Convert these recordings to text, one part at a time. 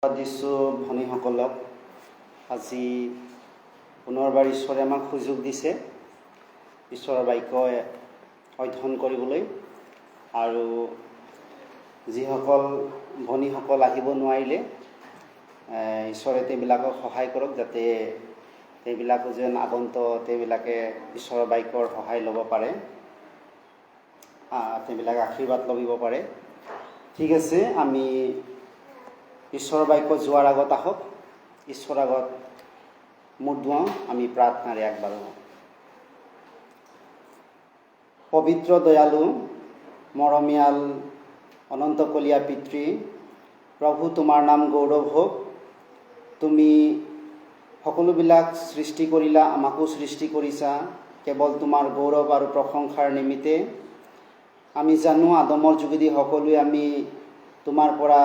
দিছোঁ ভনীসকলক আজি পুনৰবাৰ ঈশ্বৰে আমাক সুযোগ দিছে ঈশ্বৰৰ বাক্য অধ্যয়ন কৰিবলৈ আৰু যিসকল ভনীসকল আহিব নোৱাৰিলে ঈশ্বৰে তেওঁবিলাকক সহায় কৰক যাতে তেওঁবিলাকো যেন আগন্তুক তেওঁবিলাকে ঈশ্বৰৰ বাক্যৰ সহায় ল'ব পাৰে তেওঁবিলাকে আশীৰ্বাদ লভিব পাৰে। ঠিক আছে, আমি ঈশ্বৰৰ বাক্য যোৱাৰ আগত আহক ঈশ্বৰৰ আগত মূৰ দুৱাওঁ, আমি প্ৰাৰ্থনাৰে আগবাঢ়ো। পবিত্ৰ দয়ালু মৰমীয়াল অনন্তকলীয়া পিতৃ প্ৰভু, তোমাৰ নাম গৌৰৱ হওক। তুমি সকলোবিলাক সৃষ্টি কৰিলা, আমাকো সৃষ্টি কৰিছা কেৱল তোমাৰ গৌৰৱ আৰু প্ৰশংসাৰ নিমিত্তে। আমি জানো আদমৰ যোগেদি সকলোৱে আমি তোমাৰ পৰা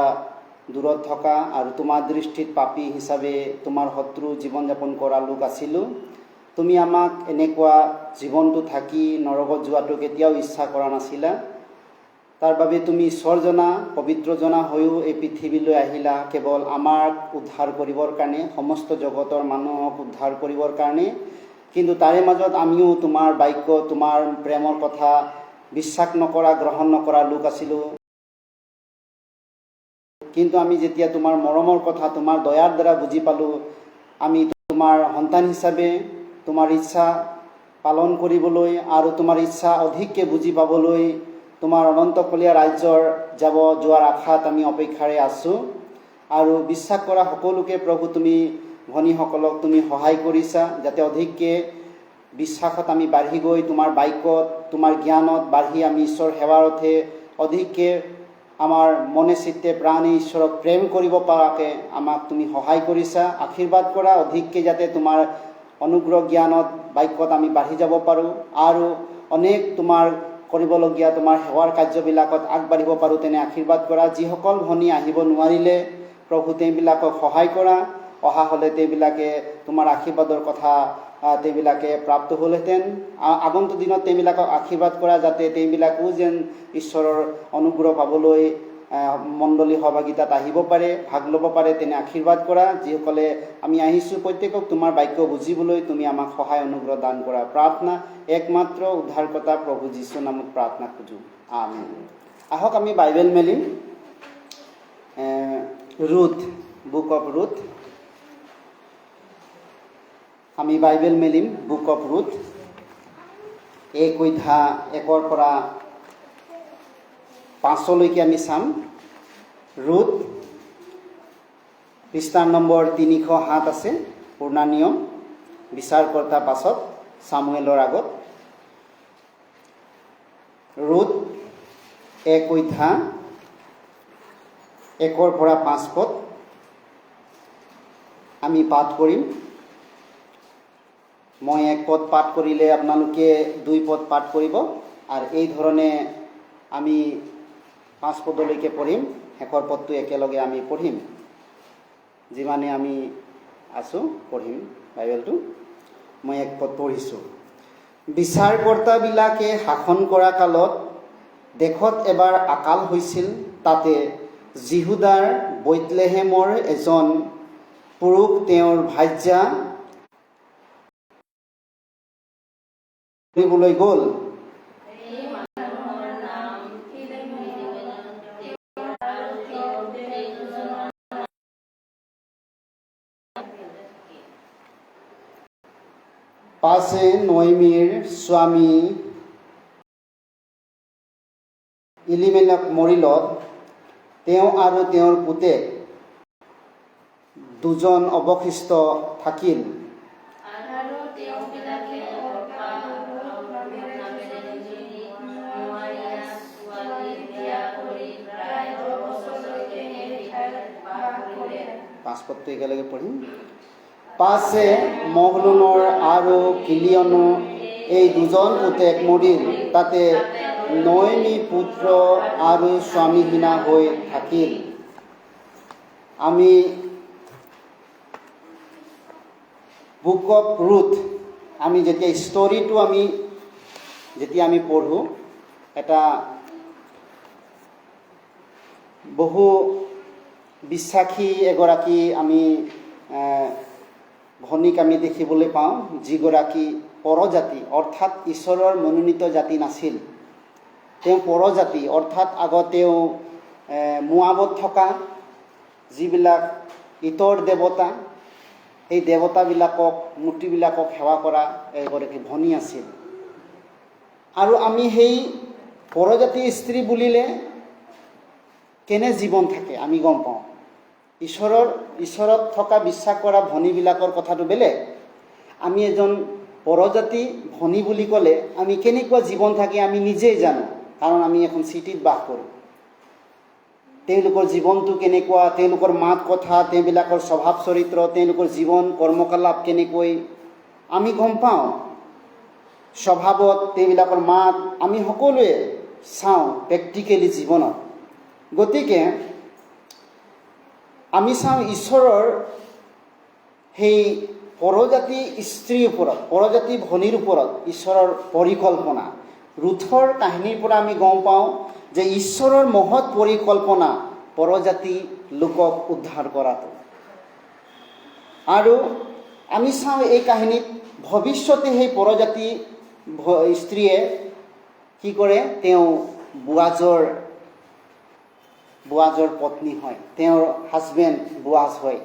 দূৰত থকা আৰু তোমাৰ দৃষ্টিত পাপী হিচাপে তোমাৰ শত্ৰু জীৱন যাপন কৰা লোক আছিলোঁ। তুমি আমাক এনেকুৱা জীৱনটো থাকি নৰকত যোৱাটো কেতিয়াও ইচ্ছা কৰা নাছিলা। তাৰ বাবে তুমি ঈশ্বৰজনা পবিত্ৰজনা হৈও এই পৃথিৱীলৈ আহিলা কেৱল আমাক উদ্ধাৰ কৰিবৰ কাৰণে, সমস্ত জগতৰ মানুহক উদ্ধাৰ কৰিবৰ কাৰণে। কিন্তু তাৰে মাজত আমিও তোমাৰ বাক্য, তোমাৰ প্ৰেমৰ কথা বিশ্বাস নকৰা, গ্ৰহণ নকৰা লোক আছিলোঁ। কিন্তু আমি যেতিয়া তোমাৰ মৰমৰ কথা, তোমাৰ দয়াৰ দ্বাৰা বুজি পালোঁ, আমি তোমাৰ সন্তান হিচাপে তোমাৰ ইচ্ছা পালন কৰিবলৈ আৰু তোমাৰ ইচ্ছা অধিককৈ বুজি পাবলৈ তোমাৰ অনন্তকলীয়া ৰাজ্যৰ যোৱাৰ আশাত আমি অপেক্ষাৰে আছোঁ। আৰু বিশ্বাস কৰা সকলোকে প্ৰভু তুমি ভনীসকলক তুমি সহায় কৰিছা যাতে অধিককৈ বিশ্বাসত আমি বাঢ়ি গৈ তোমাৰ বাক্যত, তোমাৰ জ্ঞানত বাঢ়ি আমি ঈশ্বৰ সেৱাৰ অৰ্থে অধিককৈ আমাৰ মনে চিত্তে প্ৰাণে ঈশ্বৰক প্ৰেম কৰিব পৰাকৈ আমাক তুমি সহায় কৰিছা। আশীৰ্বাদ কৰা অধিককৈ যাতে তোমাৰ অনুগ্ৰহ জ্ঞানত বাক্যত আমি বাঢ়ি যাব পাৰোঁ আৰু অনেক তোমাৰ কৰিবলগীয়া তোমাৰ সেৱাৰ কাৰ্যবিলাকত আগবাঢ়িব পাৰোঁ তেনে আশীৰ্বাদ কৰা। যিসকল ভনী আহিব নোৱাৰিলে প্ৰভু তেওঁবিলাকক সহায় কৰা, অহা হ'লে তেওঁবিলাকে তোমাৰ আশীৰ্বাদৰ কথা তেওঁবিলাকে প্ৰাপ্ত হ'লহেঁতেন। আগন্তুক দিনত তেওঁবিলাকক আশীৰ্বাদ কৰা যাতে তেওঁবিলাকো যেন ঈশ্বৰৰ অনুগ্ৰহ পাবলৈ মণ্ডলী সহভাগিতাত আহিব পাৰে, ভাগ ল'ব পাৰে তেনে আশীৰ্বাদ কৰা। যিসকলে আমি আহিছোঁ প্ৰত্যেকক তোমাৰ বাক্য বুজিবলৈ তুমি আমাক সহায় অনুগ্ৰহ দান কৰা। প্ৰাৰ্থনা একমাত্ৰ উদ্ধাৰকৰ্তা প্ৰভু যীশুৰ নামত প্ৰাৰ্থনা খোজোঁ, আমেন। আহক আমি বাইবেল মেলিম ৰুথ, বুক অফ ৰুথ। আমি বাইবেল মেলিম বুক অফ ৰুথ 1 অধ্যায় 1 পৰা 5লৈকে আমি চাম। ৰুথ পৃষ্ঠা নম্বৰ 307 আছে, পুৰণা নিয়ম, বিচাৰকৰ্তা পাছত চামুৱেলৰ আগত। ৰুথ 1 অধ্যায় 1 পৰা 5 পদ আমি পাঠ কৰিম। মই 1 পদ পাঠ কৰিলে আপোনালোকে 2 পদ পাঠ কৰিব আৰু এই ধৰণে আমি 5 পদলৈকে পঢ়িম। শেষৰ পদটো একেলগে আমি পঢ়িম, যিমানে আমি আছোঁ পঢ়িম বাইবেলটো। মই 1 পদ পঢ়িছোঁ। বিচাৰকৰ্তাবিলাকে শাসন কৰা কালত দেশত এবাৰ আকাল হৈছিল। তাতে জিহুদাৰ বেথলেহেমৰ এজন পুৰুষ তেওঁৰ ভাৰ্যা কৰিবলৈ গ'ল। পাছে নয়মীৰ স্বামী ইলিমেলক মৰিলত তেওঁ আৰু তেওঁৰ পুতেক 2জন অৱশিষ্ট থাকিল। পাঁচপদটো একেলগে পঢ়িম। পাছে মহলনৰ আৰু কিলিয়নো এই 2জন পুতেক মৰিল। তাতে নয়মী পুত্ৰ আৰু স্বামীহীনা হৈ থাকিল। আমি বুক অফ ৰুথ আমি যেতিয়া ষ্টৰিটো যেতিয়া আমি পঢ়োঁ, এটা বহু বিশ্বাসী এগৰাকী আমি ভনীক আমি দেখিবলৈ পাওঁ, যিগৰাকী পৰজাতি অৰ্থাৎ ঈশ্বৰৰ মনোনীত জাতি নাছিল। তেওঁ পৰজাতি অৰ্থাৎ আগত তেওঁ মোৱাবত থকা যিবিলাক ইতৰ দেৱতা, এই দেৱতাবিলাকক মূৰ্তিবিলাকক সেৱা কৰা এগৰাকী ভনী আছিল। আৰু আমি সেই পৰজাতি স্ত্ৰী বুলিলে কেনে জীৱন থাকে আমি গম পাওঁ। ঈশ্বৰত থকা বিশ্বাস কৰা ভনীবিলাকৰ কথাটো বেলেগ। আমি এজন পৰজাতি ভনী বুলি ক'লে আমি কেনেকুৱা জীৱন থাকে আমি নিজেই জানো, কাৰণ আমি এখন চিটিত বাস কৰোঁ। তেওঁলোকৰ জীৱনটো কেনেকুৱা, তেওঁলোকৰ মাত কথা, তেওঁবিলাকৰ স্বভাৱ চৰিত্ৰ, তেওঁলোকৰ জীৱন কৰ্মকলাপ কেনেকৈ আমি গম পাওঁ। স্বভাৱত তেওঁবিলাকৰ মাত আমি সকলোৱে চাওঁ প্ৰেক্টিকেলি জীৱনত। গতিকে আমি চাওঁ ঈশ্বৰৰ সেই পৰজাতি স্ত্ৰীৰ ওপৰত, পৰজাতি ভনীৰ ওপৰত ঈশ্বৰৰ পৰিকল্পনা। ৰুথৰ কাহিনীৰ পৰা আমি গম পাওঁ যে ঈশ্বৰৰ মহৎ পৰিকল্পনা পৰজাতি লোকক উদ্ধাৰ কৰাটো। আৰু আমি চাওঁ এই কাহিনীত ভৱিষ্যতে সেই পৰজাতি স্ত্ৰীয়ে কি কৰে, তেওঁ বোৱাজৰ পত্নী হয়, তেওঁৰ হাজবেণ্ড বোৱাজ হয়।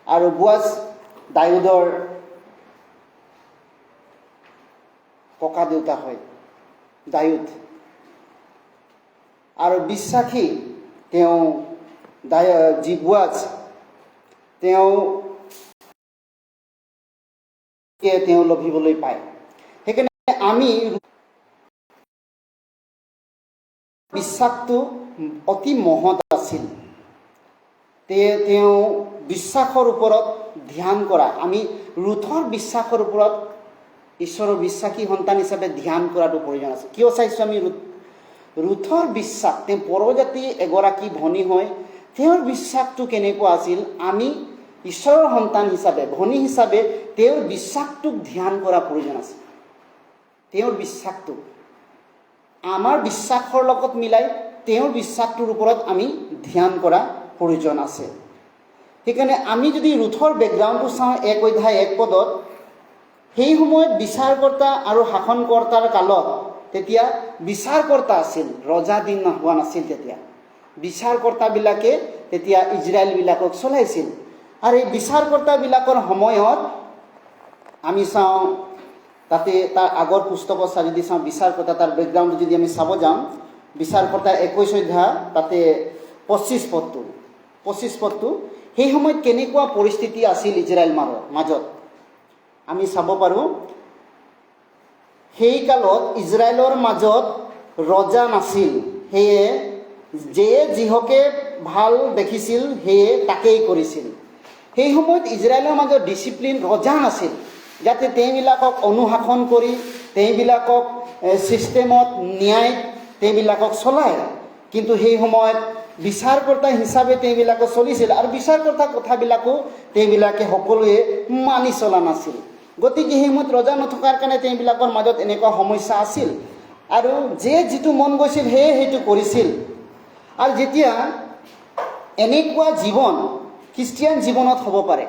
আৰু বোৱাজ দাউদৰ ককা দেউতা হয়, দাউদ। আৰু বিশ্বাসী তেওঁ যি বোৱাজ, তেওঁ লভিবলৈ পায়। সেইকাৰণে আমি বিশ্বাসটো অতি মহৎ আছিল। তেওঁ বিশ্বাসৰ ওপৰত ধ্যান কৰা, আমি ৰুথৰ বিশ্বাসৰ ওপৰত ঈশ্বৰৰ বিশ্বাসী সন্তান হিচাপে ধ্যান কৰাটো প্ৰয়োজন আছে। কিয় চাইছোঁ আমি ৰুথৰ বিশ্বাস, তেওঁ পৰজাতি এগৰাকী ভনী হয়, তেওঁৰ বিশ্বাসটো কেনেকুৱা আছিল। আমি ঈশ্বৰৰ সন্তান হিচাপে, ভনী হিচাপে তেওঁৰ বিশ্বাসটোক ধ্যান কৰা প্ৰয়োজন আছে। তেওঁৰ বিশ্বাসটো আমাৰ বিশ্বাসৰ লগত মিলাই তেওঁৰ বিশ্বাসটোৰ ওপৰত আমি ধ্যান কৰা প্ৰয়োজন আছে। সেইকাৰণে আমি যদি ৰুথৰ বেকগ্ৰাউণ্ডটো চাওঁ 1 অধ্যায় 1 পদত, সেই সময়ত বিচাৰকৰ্তা আৰু শাসনকৰ্তাৰ কালত তেতিয়া বিচাৰকৰ্তা আছিল, ৰজা দিন হোৱা নাছিল। তেতিয়া বিচাৰকৰ্তাবিলাকে তেতিয়া ইজৰাইলবিলাকক চলাইছিল। আৰু এই বিচাৰকৰ্তাবিলাকৰ সময়ত আমি চাওঁ, তাতে তাৰ আগৰ পুস্তকত যদি চাওঁ বিচাৰকৰ্তা তাৰ বেকগ্ৰাউণ্ডটো যদি আমি চাব যাওঁ, বিচাৰকৰ্তা 21 অধ্যায় তাতে 25 পদটো সেই সময়ত কেনেকুৱা পৰিস্থিতি আছিল ইজৰাইল মাজত আমি চাব পাৰোঁ। সেই কালত ইজৰাইলৰ মাজত ৰজা নাছিল, সেয়ে যে যিহকে ভাল দেখিছিল সেয়ে তাকেই কৰিছিল। সেই সময়ত ইজৰাইলৰ মাজত ডিচিপ্লিন, ৰজা নাছিল, যাতে তেওঁবিলাকক অনুশাসন কৰি তেওঁবিলাকক ছিষ্টেমত ন্যায় তেওঁবিলাকক চলায়। কিন্তু সেই সময়ত বিচাৰকৰ্তা হিচাপে তেওঁবিলাকে চলিছিল, আৰু বিচাৰকৰ্তাৰ কথাবিলাকো তেওঁবিলাকে সকলোৱে মানি চলা নাছিল। গতিকে সেই সময়ত ৰজা নথকাৰ কাৰণে তেওঁবিলাকৰ মাজত এনেকুৱা সমস্যা আছিল, আৰু যে যিটো মন গৈছিল সেয়ে সেইটো কৰিছিল। আৰু যেতিয়া এনেকুৱা জীৱন খ্ৰীষ্টিয়ান জীৱনত হ'ব পাৰে,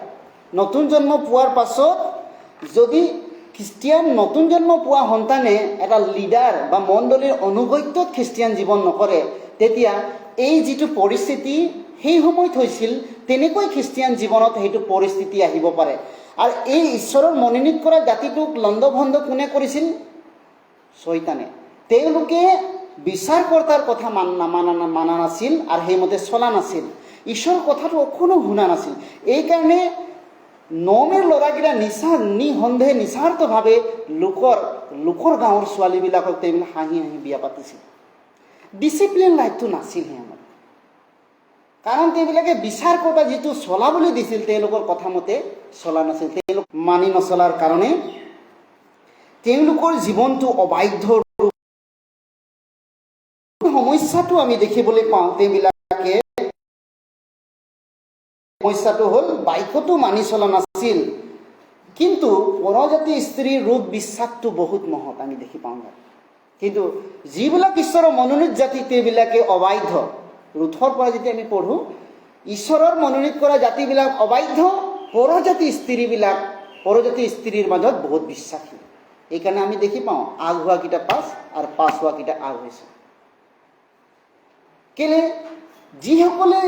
নতুন জন্ম পোৱাৰ পাছত যদি খ্ৰীষ্টিয়ান নতুন জন্ম পোৱা সন্তানে এটা লিডাৰ বা মণ্ডলীৰ অনুগত্যত খ্ৰীষ্টিয়ান জীৱন নকৰে, তেতিয়া এই যিটো পৰিস্থিতি সেই সময়ত হৈছিল, তেনেকৈ খ্ৰীষ্টিয়ান জীৱনত সেইটো পৰিস্থিতি আহিব পাৰে। আৰু এই ঈশ্বৰৰ মনোনীত কৰা জাতিটোক লণ্ডভণ্ড কোনে কৰিছিল? শয়তানে। তেওঁলোকে বিচাৰকৰ্তাৰ কথা মানা নাছিল আৰু সেইমতে চলা নাছিল, ঈশ্বৰৰ কথাটো অকণো শুনা নাছিল। এইকাৰণে নমেৰ ল'ৰাকেইটা নিসন্দেহে নিস্বাৰ্থভাৱে লোকৰ গাঁৱৰ ছোৱালীবিলাকক তেওঁলোকে হাঁহি বিয়া পাতিছিল। ডিচিপ্লিন লাইফটো নাছিল সিহঁতৰ, কাৰণ তেওঁবিলাকে বিচাৰকৰ্তা যিটো চলাবলৈ দিছিল তেওঁলোকৰ কথা মতে চলা নাছিল। তেওঁলোক মানি নচলাৰ কাৰণে তেওঁলোকৰ জীৱনটো অবাধ্য সমস্যাটো আমি দেখিবলৈ পাওঁ। তেওঁবিলাকে সমস্যাটো হ'ল বাক্যটো মানি চলা নাছিল, কিন্তু পৰজাতি স্ত্ৰীৰ ৰুথ বিশ্বাসটো বহুত মহৎ আমি দেখি পাওঁ। কিন্তু যিবিলাক ঈশ্বৰৰ মনোনীত জাতি তেওঁবিলাকে অবাধ্য, ৰুথৰ পৰা যেতিয়া আমি পঢ়োঁ, ঈশ্বৰৰ মনোনীত কৰা জাতিবিলাক অবাধ্য, পৰজাতি স্ত্ৰীৰ মাজত বহুত বিশ্বাসী। এইকাৰণে আমি দেখি পাওঁ আগ হোৱাকেইটা পাছ আৰু পাছ হোৱাকেইটা আগ হৈছে। কেলে যিসকলে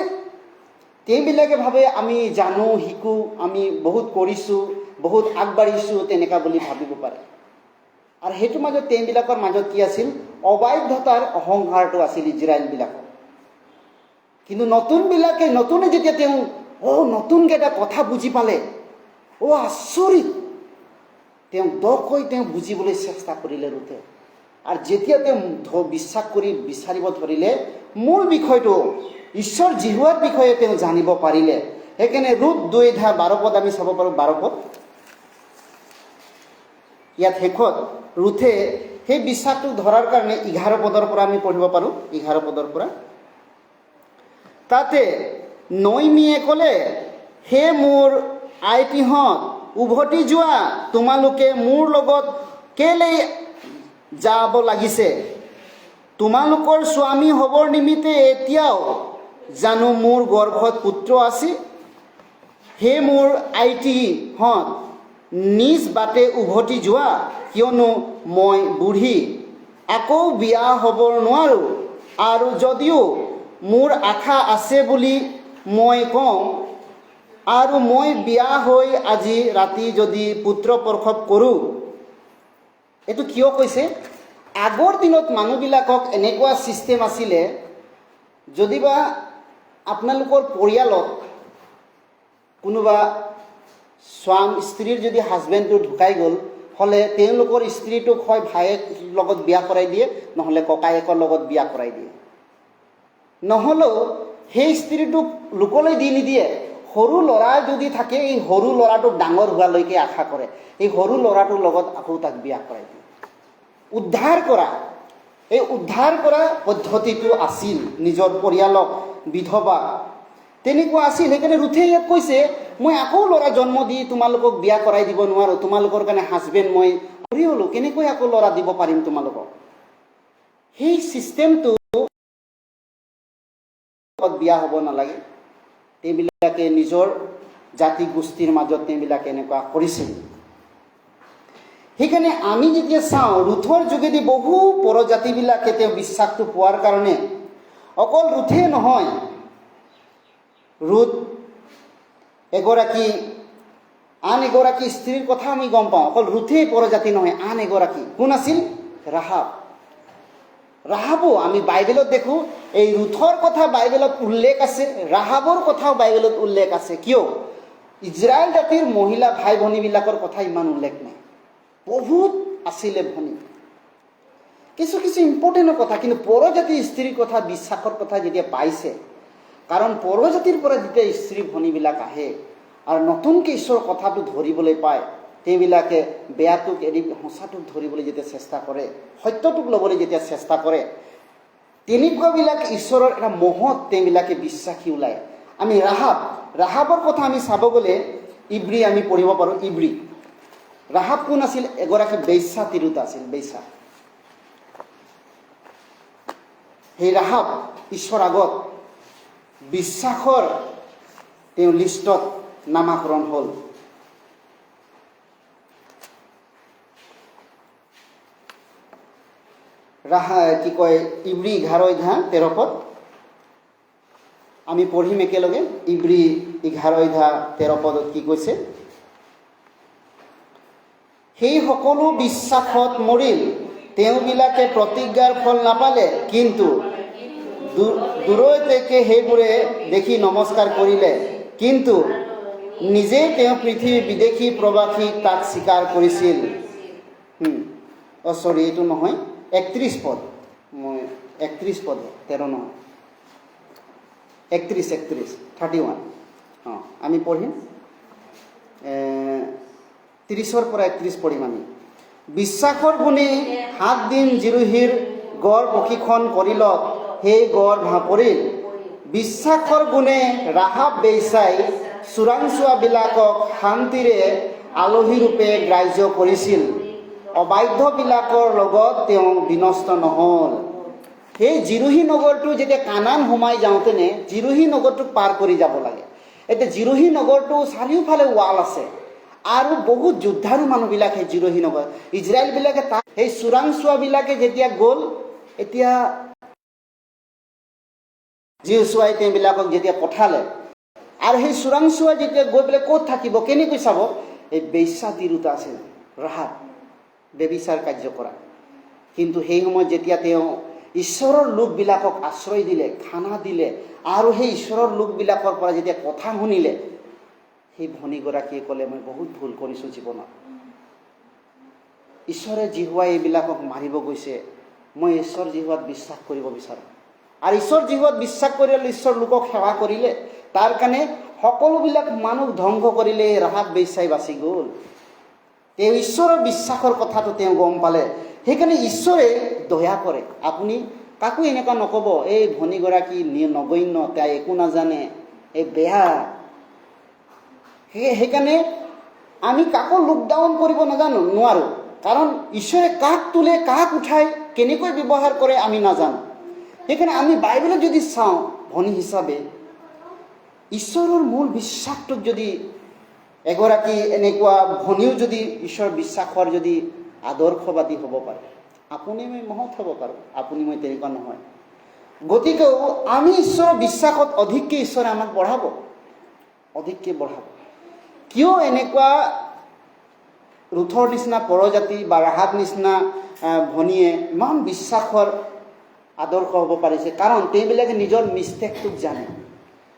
তেওঁবিলাকে ভাবে আমি জানো, শিকোঁ, আমি বহুত কৰিছোঁ, বহুত আগবাঢ়িছোঁ, তেনেকুৱা বুলি ভাবিব পাৰে। আৰু সেইটোৰ মাজত তেওঁবিলাকৰ মাজত কি আছিল? অবাধ্যতাৰ অহংকাৰটো আছিল ইজৰাইলবিলাকৰ। কিন্তু নতুনে যেতিয়া তেওঁ নতুনকৈ এটা কথা বুজি পালে, আচৰিত, তেওঁ দকৈ তেওঁ বুজিবলৈ চেষ্টা কৰিলে ৰুথে। আৰু যেতিয়া তেওঁ বিশ্বাস কৰি বিচাৰিব ধৰিলে, মূল বিষয়টো ঈশ্বৰ জিহুৱাৰ বিষয়ে তেওঁ জানিব পাৰিলে। সেইকাৰণে ৰুথ 2:12 আমি চাব পাৰোঁ। 12 পদ ইয়াত শেষত ৰুথে সেই বিশ্বাসটো ধৰাৰ কাৰণে 11 পদৰ পৰা আমি পঢ়িব পাৰোঁ। 11 পদৰ পৰা তাতে নয়মীয়ে ক'লে, হে মোৰ আইটিহঁত, উভতি যোৱা, তোমালোকে মোৰ লগত কেলেই যাব লাগিছে? তোমালোকৰ স্বামী হ'বৰ নিমিত্তে এতিয়াও জানো মোৰ গৰ্ভত পুত্ৰ আছে? হে মোৰ আইটিহঁত, নিজ বাটে উভতি যোৱা, কিয়নো মই বুঢ়ী, আকৌ বিয়া হ'ব নোৱাৰোঁ। আৰু যদিও মোৰ আশা আছে বুলি মই কওঁ, আৰু মই বিয়া হৈ আজি ৰাতি যদি পুত্ৰ প্ৰসৱ কৰোঁ। এইটো কিয় কৈছে? আগৰ দিনত মানুহবিলাকক এনেকুৱা ছিষ্টেম আছিলে, যদিবা আপোনালোকৰ পৰিয়ালত কোনোবা স্ত্ৰীৰ যদি হাজবেণ্ডটো ঢুকাই গ'ল হ'লে, তেওঁলোকৰ স্ত্ৰীটোক হয় ভায়েক লগত বিয়া কৰাই দিয়ে, নহ'লে ককায়েকৰ লগত বিয়া কৰাই দিয়ে। নহ'লেও সেই স্ত্ৰীটোক লোকলৈ দি নিদিয়ে। সৰু ল'ৰা যদি থাকে, এই সৰু ল'ৰাটোক ডাঙৰ হোৱালৈকে আশা কৰে, এই সৰু ল'ৰাটোৰ লগত আকৌ তাক বিয়া কৰাই দিয়ে। উদ্ধাৰ কৰা পদ্ধতিটো আছিল নিজৰ পৰিয়ালক, বিধৱা তেনেকুৱা আছিল। সেইকাৰণে ৰুথে ইয়াত কৈছে, মই আকৌ ল'ৰা জন্ম দি তোমালোকক বিয়া কৰাই দিব নোৱাৰোঁ। তোমালোকৰ কাৰণে হাজবেণ্ড মই কৰি হ'লোঁ, কেনেকৈ আকৌ ল'ৰা দিব পাৰিম তোমালোকক? সেই ছিষ্টেমটো বিয়া হ'ব নালাগে। তেওঁবিলাকে নিজৰ জাতি গোষ্ঠীৰ মাজত তেওঁবিলাকে এনেকুৱা কৰিছিল। সেইকাৰণে আমি যেতিয়া চাওঁ, ৰুথৰ যোগেদি বহু পৰজাতিবিলাকে তেওঁ বিশ্বাসটো পোৱাৰ কাৰণে, অকল ৰুথে নহয়, ৰুথ আন এগৰাকী স্ত্ৰীৰ কথা আমি গম পাওঁ। অকল ৰুথেই পৰজাতি নহয়, আন এগৰাকী কোন আছিল? ৰাহাবো আমি বাইবেলত দেখোঁ। এই ৰুথৰ কথা বাইবেলত উল্লেখ আছে, ৰাহাবৰ কথাও বাইবেলত উল্লেখ আছে। কিয়? ইজৰাইল জাতিৰ মহিলা ভাই ভনীবিলাকৰ কথা ইমান উল্লেখ নাই। বহুত আছিলে ভনী, কিছু ইম্পৰ্টেণ্টৰ কথা। কিন্তু পৰজাতিৰ স্ত্ৰীৰ কথা, বিশ্বাসৰ কথা যেতিয়া পাইছে, কাৰণ পৰজাতিৰ পৰা যেতিয়া স্ত্ৰী ভনীবিলাক আহে আৰু নতুনকৈ ঈশ্বৰৰ কথাটো ধৰিবলৈ পায়, তেওঁবিলাকে বেয়াটোক এৰি সঁচাটোক ধৰিবলৈ যেতিয়া চেষ্টা কৰে, সত্যটোক ল'বলৈ যেতিয়া চেষ্টা কৰে, তেনেকুৱাবিলাক ঈশ্বৰৰ এটা মহৎ তেওঁবিলাকে বিশ্বাসী ওলায়। আমি ৰাহাবৰ কথা আমি চাব গ'লে ইব্ৰী আমি পঢ়িব পাৰোঁ। ৰাহাব কোন আছিল? এগৰাকী বেশ্যা তিৰোতা আছিল, বেশ্যা। সেই ৰাহাব ঈশ্বৰৰ আগত বিশ্বাসৰ তেওঁ লিষ্টত নামাকৰণ হ'ল। ইব্ৰী 11:13 পদ আমি পঢ়িম একেলগে। ইব্ৰী 11:13 পদত কি কৈছে? সেই সকলো বিশ্বাসত মৰিল, তেওঁবিলাকে প্ৰতিজ্ঞাৰ ফল নাপালে, কিন্তু দূৰৈতে সেইবোৰে দেখি নমস্কাৰ কৰিলে, কিন্তু নিজেই তেওঁ পৃথিৱীৰ বিদেশী প্ৰবাসী তাক স্বীকাৰ কৰিছিল। এইটো নহয়, 31 পদ, মই 31 পদ, 13 নহয়, 31 আমি পঢ়িম। 30 পৰা 31 পঢ়িম আমি। বিশ্বাসৰ গুণে 7 দিন জিৰহীৰ গড় প্ৰশিক্ষণ কৰিলত, সেই গড় পৰিল। বিশ্বাসৰ গুণে ৰাহাব বেশ্যাই চোৰাংচোৱাবিলাকক শান্তিৰে আলহীৰূপে গ্ৰাহ্য কৰিছিল। অবাধ্যবিলাকৰ লগত তেওঁ বিনষ্ট নহ'ল। সেই জিৰোহী নগৰটো যেতিয়া কানান সোমাই যাওঁতেনে জিৰোহী নগৰটোক পাৰ কৰি যাব লাগে। এতিয়া জিৰোহী নগৰটো চাৰিওফালে ৱাল আছে আৰু বহুত যোদ্ধাৰু মানুহবিলাক সেই জিৰোহী নগৰ ইজৰাইলবিলাকে তাত সেই চোৰাংচোৱাবিলাকে যেতিয়া গ'ল, এতিয়া জিহুচুৱাই তেওঁবিলাকক যেতিয়া পঠালে আৰু সেই চোৰাংচোৱা যেতিয়া গৈ পেলাই ক'ত থাকিব, কেনেকৈ চাব, এই বেশ্যা তিৰোতা আছিল ৰাহাব, বেবিচাৰ কাৰ্য কৰা। কিন্তু সেই সময়ত যেতিয়া তেওঁ ঈশ্বৰৰ লোকবিলাকক আশ্ৰয় দিলে, খানা দিলে আৰু সেই ঈশ্বৰৰ লোকবিলাকৰ পৰা যেতিয়া কথা শুনিলে, সেই ভনীগৰাকীয়ে ক'লে, মই বহুত ভুল কৰিছোঁ জীৱনত। ঈশ্বৰে জিহুৱাই এইবিলাকক মাৰিব গৈছে, মই ঈশ্বৰ জিহুৱাত বিশ্বাস কৰিব বিচাৰোঁ। আৰু ঈশ্বৰ জিহুৱাত বিশ্বাস কৰিলে, ঈশ্বৰ লোকক সেৱা কৰিলে, তাৰ কাৰণে সকলোবিলাক মানুহ ধ্বংস কৰিলে, ৰাহাব বেশ্যাই বাচি গ'ল। তেওঁ ঈশ্বৰৰ বিশ্বাসৰ কথাটো তেওঁ গম পালে, সেইকাৰণে ঈশ্বৰে দয়া কৰে। আপুনি কাকো এনেকুৱা নক'ব, এই ভনীগৰাকী নগণ্য, তাই একো নাজানে, এই বেয়া। সেইকাৰণে আমি কাকো লুকডাউন কৰিব নোৱাৰোঁ, কাৰণ ঈশ্বৰে কাক তোলে, কাক উঠাই, কেনেকৈ ব্যৱহাৰ কৰে আমি নাজানো। সেইকাৰণে আমি বাইবেলত যদি চাওঁ, ভনী হিচাপে ঈশ্বৰৰ মূল বিশ্বাসটোক যদি এগৰাকী এনেকুৱা ভনীও যদি ঈশ্বৰ বিশ্বাসৰ যদি আদৰ্শবাদী হ'ব পাৰে, আপুনি মই মহৎ হ'ব পাৰোঁ, আপুনি মই তেনেকুৱা নহয়। গতিকেও আমি ঈশ্বৰৰ বিশ্বাসত অধিককৈ ঈশ্বৰে আমাক বঢ়াব, অধিককৈ বঢ়াব। কিয় এনেকুৱা ৰুথৰ নিচিনা পৰজাতি বা ৰাহাব নিচিনা ভনীয়ে ইমান বিশ্বাসৰ আদৰ্শ হ'ব পাৰিছে? কাৰণ তেওঁবিলাকে নিজৰ মিষ্টেকটোক জানে,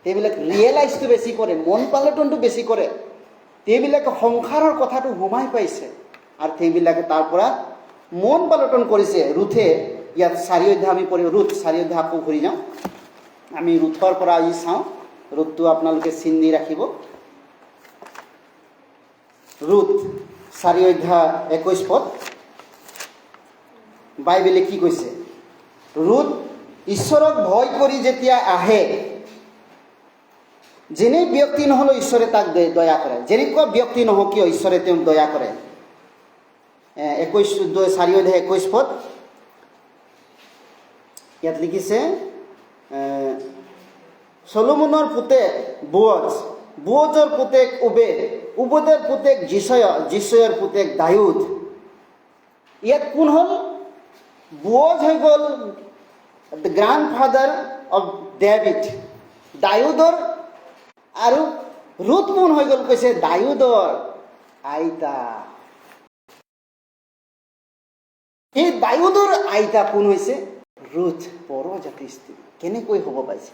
তেওঁবিলাক ৰিয়েলাইজটো বেছি কৰে, মন পালটনটো বেছি কৰে, তেওঁবিলাকে সংসাৰৰ কথাটো সোমাই পাইছে আৰু তেওঁবিলাকে তাৰ পৰা মন পালটন কৰিছে। ৰুথে ইয়াত 4 অধ্যায় আমি পঢ়ি, ৰুথ 4 অধ্যায় আকৌ ঘূৰি যাওঁ, আমি ৰুথৰ পৰা আজি চাওঁ। ৰুথটো আপোনালোকে চিন দি ৰাখিব। ৰুথ 4 অধ্যায় 21 পদ, বাইবেলে কি কৈছে? ৰুথ ঈশ্বৰক ভয় কৰি যেতিয়া আহে, যেনে ব্যক্তি নহ'লেও ঈশ্বৰে তাক দয়া কৰে, যেনেকুৱা ব্যক্তি নহওক কিয় ঈশ্বৰে তেওঁক দয়া কৰে। 4 অধ্যায় 21 পদ, ইয়াত লিখিছে, চলোমনৰ পুতেক বোৱাজ, বোৱাজৰ পুতেক উবেদ, উবেদৰ পুতেক যিশয়, যিশয়ৰ পুতেক দাউদ। ইয়াত কোন হ'ল? বোৱাজ হৈ গ'ল দ্য গ্ৰাণ্ডফাদাৰ অফ ডেভিড, দাউদৰ। আৰু ৰুথ কোন হৈ গ'ল? কৈছে দাউদৰ আইতা। এই দাউদৰ আইতা কোন হৈছে? ৰুথ, পৰজাতি স্ত্ৰী। কেনেকৈ হ'ব পাইছে?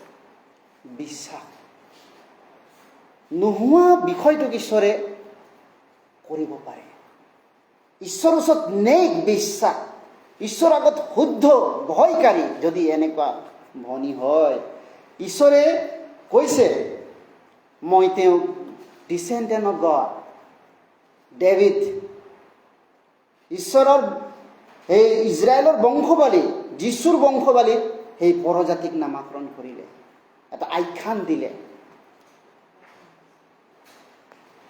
বিশ্বাস নোহোৱা বিষয়টোক ঈশ্বৰে কৰিব পাৰে। ঈশ্বৰৰ ওচৰত নেক বিশ্বাস, ঈশ্বৰৰ আগত শুদ্ধ ভয়কাৰী যদি এনেকুৱা ভনী হয়, ঈশ্বৰে কৈছে, মই তেওঁক ডিচেণ্ডেণ্ট অফ গড, ডেভিড, ঈশ্বৰৰ সেই ইজৰাইলৰ বংশবালী, যীশুৰ বংশবালীত সেই পৰজাতিক নামাকৰণ কৰিলে, এটা আখ্যান দিলে।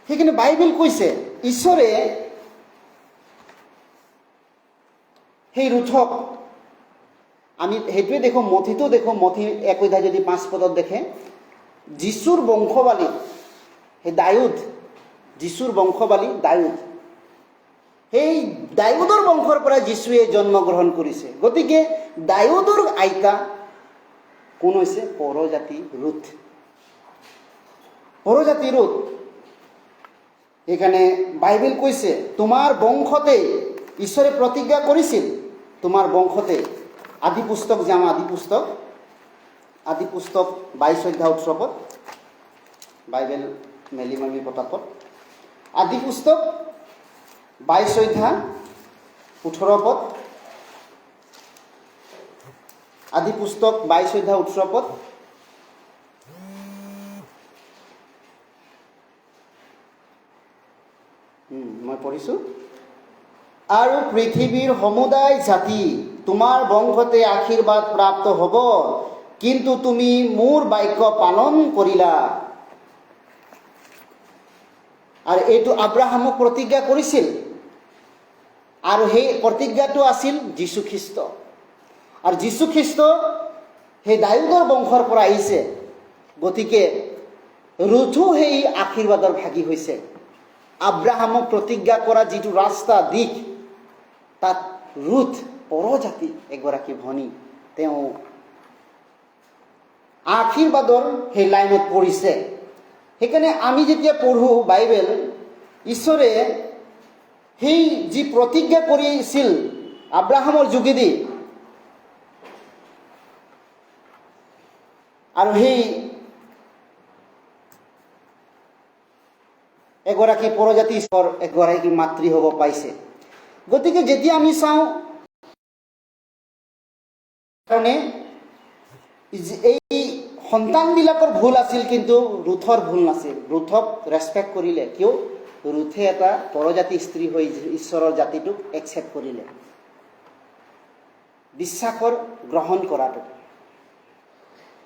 সেইকাৰণে বাইবেল কৈছে ঈশ্বৰে সেই ৰুথক, আমি সেইটোৱে দেখোঁ, মথিতো দেখোঁ, মথি 1 অধ্যায় যদি 5 পদত দেখে, যীশুৰ বংশবালী সেই দাউদ, যীশুৰ বংশবালী দাউদ, সেই দাউদৰ বংশৰ পৰা যীশুৱে জন্মগ্ৰহণ কৰিছে। গতিকে দাউদৰ আইতা কোন হৈছে? পৰজাতি ৰুথ, পৰজাতি ৰুথ। সেইকাৰণে বাইবেল কৈছে, তোমাৰ বংশতে ঈশ্বৰে প্ৰতিজ্ঞা কৰিছিল, তোমাৰ বংশতে। আদি পুস্তক যাওঁ, আদি পুস্তক 22 অধ্যায় 18 পদ, বাইবেল মেলি মামি পতাপত। আদি পুস্তক 22 অধ্যায় 18 পদ, আদি পুস্তক 22 অধ্যায় 18 পদ। মই পঢ়িছোঁ। আৰু পৃথিৱীৰ সমুদায় জাতি তোমাৰ বংশতে আশীৰ্বাদ প্ৰাপ্ত হ'ব, কিন্তু তুমি মোৰ বাক্য পালন কৰিলা। আৰু এইটো আব্ৰাহামক প্ৰতিজ্ঞা কৰিছিল, আৰু সেই প্ৰতিজ্ঞাটো আছিল যীশুখ্ৰীষ্ট। আৰু যীশুখ্ৰীষ্ট সেই দাউদৰ বংশৰ পৰা আহিছে, গতিকে ৰুথো সেই আশীৰ্বাদৰ ভাগী হৈছে। আব্ৰাহামক প্ৰতিজ্ঞা কৰা যিটো ৰাস্তা দিশ, তাত ৰুথ পৰজাতি এগৰাকী ভনী, তেওঁ আশীৰ্বাদৰ সেই লাইনত পৰিছে। সেইকাৰণে আমি যেতিয়া পঢ়োঁ বাইবেল, ঈশ্বৰে সেই যি প্ৰতিজ্ঞা কৰিছিল আব্ৰাহামৰ যোগেদি, আৰু সেই এগৰাকী পৰজাতি ঈশ্বৰ এগৰাকী মাতৃ হ'ব পাইছে। গতিকে যেতিয়া আমি চাওঁ, কাৰণে এই সন্তানবিলাকৰ ভুল আছিল, কিন্তু ৰুথৰ ভুল নাছিল। ৰুথক ৰেচপেক্ট কৰিলে, কিয়? ৰুথে এটা পৰজাতি স্ত্ৰী হৈ ঈশ্বৰৰ জাতিটোক একচেপ্ট কৰিলে। বিশ্বাসৰ গ্ৰহণ কৰাটো,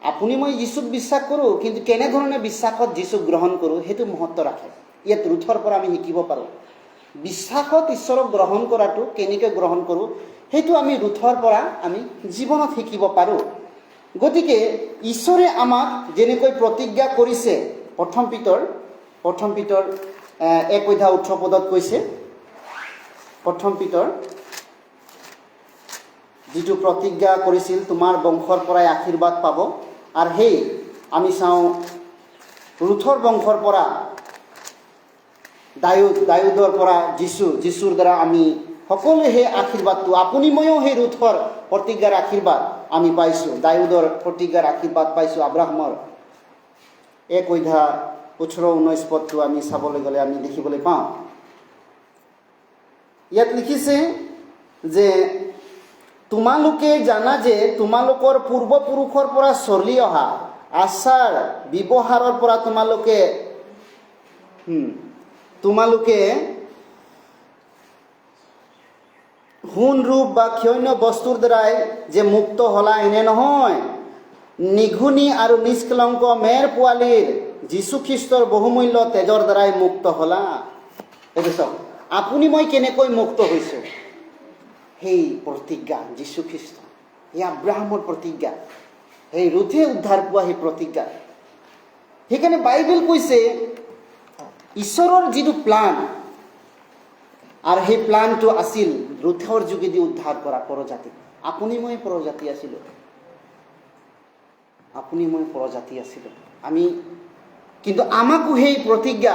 আপুনি মই যীচুক বিশ্বাস কৰোঁ, কিন্তু কেনেধৰণে বিশ্বাসত যীচুক গ্ৰহণ কৰোঁ সেইটো মহত্ব ৰাখে। ইয়াত ৰুথৰ পৰা আমি শিকিব পাৰোঁ। বিশ্বাসত ঈশ্বৰক গ্ৰহণ কৰাটো কেনেকৈ গ্ৰহণ কৰোঁ, সেইটো আমি ৰুথৰ পৰা আমি জীৱনত শিকিব পাৰোঁ। গতিকে ঈশ্বৰে আমাক যেনেকৈ প্ৰতিজ্ঞা কৰিছে, প্ৰথম পিতৰ 1:18 কৈছে, প্ৰথম পিতৰ যিটো প্ৰতিজ্ঞা কৰিছিল, তোমাৰ বংশৰ পৰাই আশীৰ্বাদ পাব। আৰু সেই আমি চাওঁ ৰুথৰ বংশৰ পৰা দাউদৰ পৰা যীশুৰ দ্বাৰা আমি সকলোৱে সেই আশীৰ্বাদটো, আপুনি ময়ো সেই ৰুথৰ প্ৰতিজ্ঞাৰ আশীৰ্বাদ আমি পাইছোঁ, দাউদৰ প্ৰতিজ্ঞাৰ আশীৰ্বাদ পাইছোঁ, আব্ৰাহামৰ। 1:18-19 আমি চাবলৈ গ'লে আমি দেখিবলৈ পাওঁ। ইয়াত লিখিছে যে তোমালোকে জানা যে তোমালোকৰ পূৰ্বপুৰুষৰ পৰা চলি অহা আচাৰ ব্যৱহাৰৰ পৰা তোমালোকে সোণ ৰূপ বা ক্ষয়ন্য বস্তুৰ দ্বাৰাই যে মুক্ত হলা, এনে নহয়। নিঘুনি আৰু নিষ্কলংক মেৰ পোৱালীৰ যীশুখ্ৰীষ্টৰ বহুমূল্য তেজৰ দ্বাৰাই মুক্ত হলা। এইটো চাওক, আপুনি মই কেনেকৈ মুক্ত হৈছোঁ? সেই প্ৰতিজ্ঞা যীশুখ্ৰীষ্ট, সেই আব্ৰাহামৰ প্ৰতিজ্ঞা, সেই ৰুথে উদ্ধাৰ পোৱা সেই প্ৰতিজ্ঞা। সেইকাৰণে বাইবেল কৈছে ঈশ্বৰৰ যিটো প্লান, আৰু সেই প্লানটো আছিল ৰুথৰ যোগেদি উদ্ধাৰ কৰা পৰজাতি। আপুনি মই পৰজাতি আছিলোঁ, আপুনি মই পৰজাতি আছিলোঁ আমি, কিন্তু আমাকো সেই প্ৰতিজ্ঞা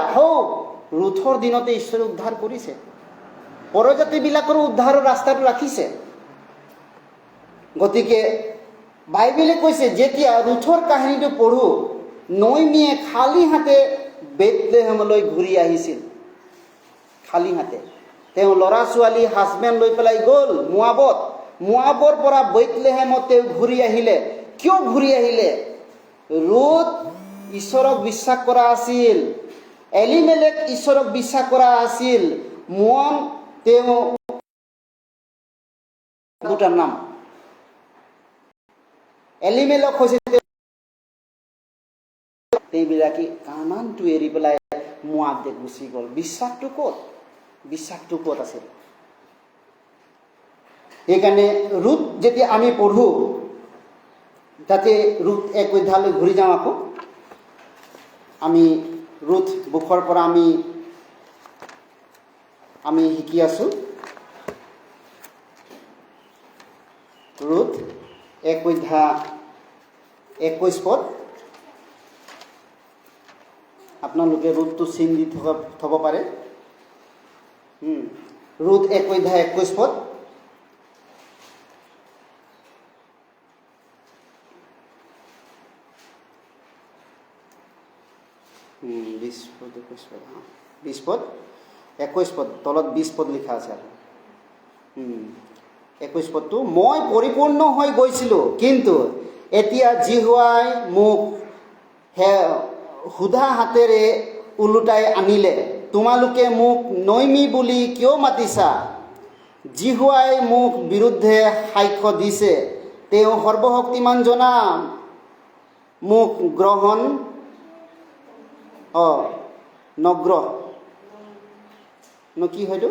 ৰুথৰ দিনতে ঈশ্বৰে উদ্ধাৰ কৰিছে। পৰজাতিবিলাকৰো উদ্ধাৰৰ ৰাস্তাটো ৰাখিছে। গতিকে বাইবেলে কৈছে, যেতিয়া ৰুথৰ কাহিনীটো পঢ়োঁ, নয়মীয়ে খালী হাতে বেথলেহেমলৈ ঘূৰি আহিছিল। খালী হাতে তেওঁ ল'ৰা ছোৱালী হাজবেণ্ড লৈ পেলাই গ'ল মোৱাবৰ পৰা বেথলেহেমত তেওঁ ঘূৰি আহিলে। কিয় ঘূৰি আহিলে? ৰুথ ঈশ্বৰক বিশ্বাস কৰা আছিল, এলিমেলেক ঈশ্বৰক বিশ্বাস কৰা আছিল, মোৱান তেওঁ দুটাৰ নাম। এলিমেলক হৈছে এইবিলাকে কানানটো এৰি পেলাই মোৱাব দেশ গুচি গ'ল। বিশ্বাসটো ক'ত আছিল? সেইকাৰণে ৰুথ যেতিয়া আমি পঢ়োঁ, তাতে ৰুথ 1:18 ঘূৰি যাওঁ। আকৌ আমি ৰুথ বুকৰ পৰা আমি শিকি আছোঁ। ৰুথ 1:21 আপোনালোকে ৰুথটো চিন দি থ'ব পাৰে। ৰুথ 1:21 21 তলত 20 পদ লিখা আছে। 21 পদটো, মই পৰিপূৰ্ণ হৈ গৈছিলোঁ, কিন্তু এতিয়া জিহুৱাই মোক সুধা হাতেৰে ওলোটাই আনিলে। তোমালোকে মোক নয়মী বুলি কিয় মাতিছা? জিহুৱাই মোক বিৰুদ্ধে সাক্ষ্য দিছে, তেওঁ সৰ্বশক্তিমান জনা মোক কি হয়তো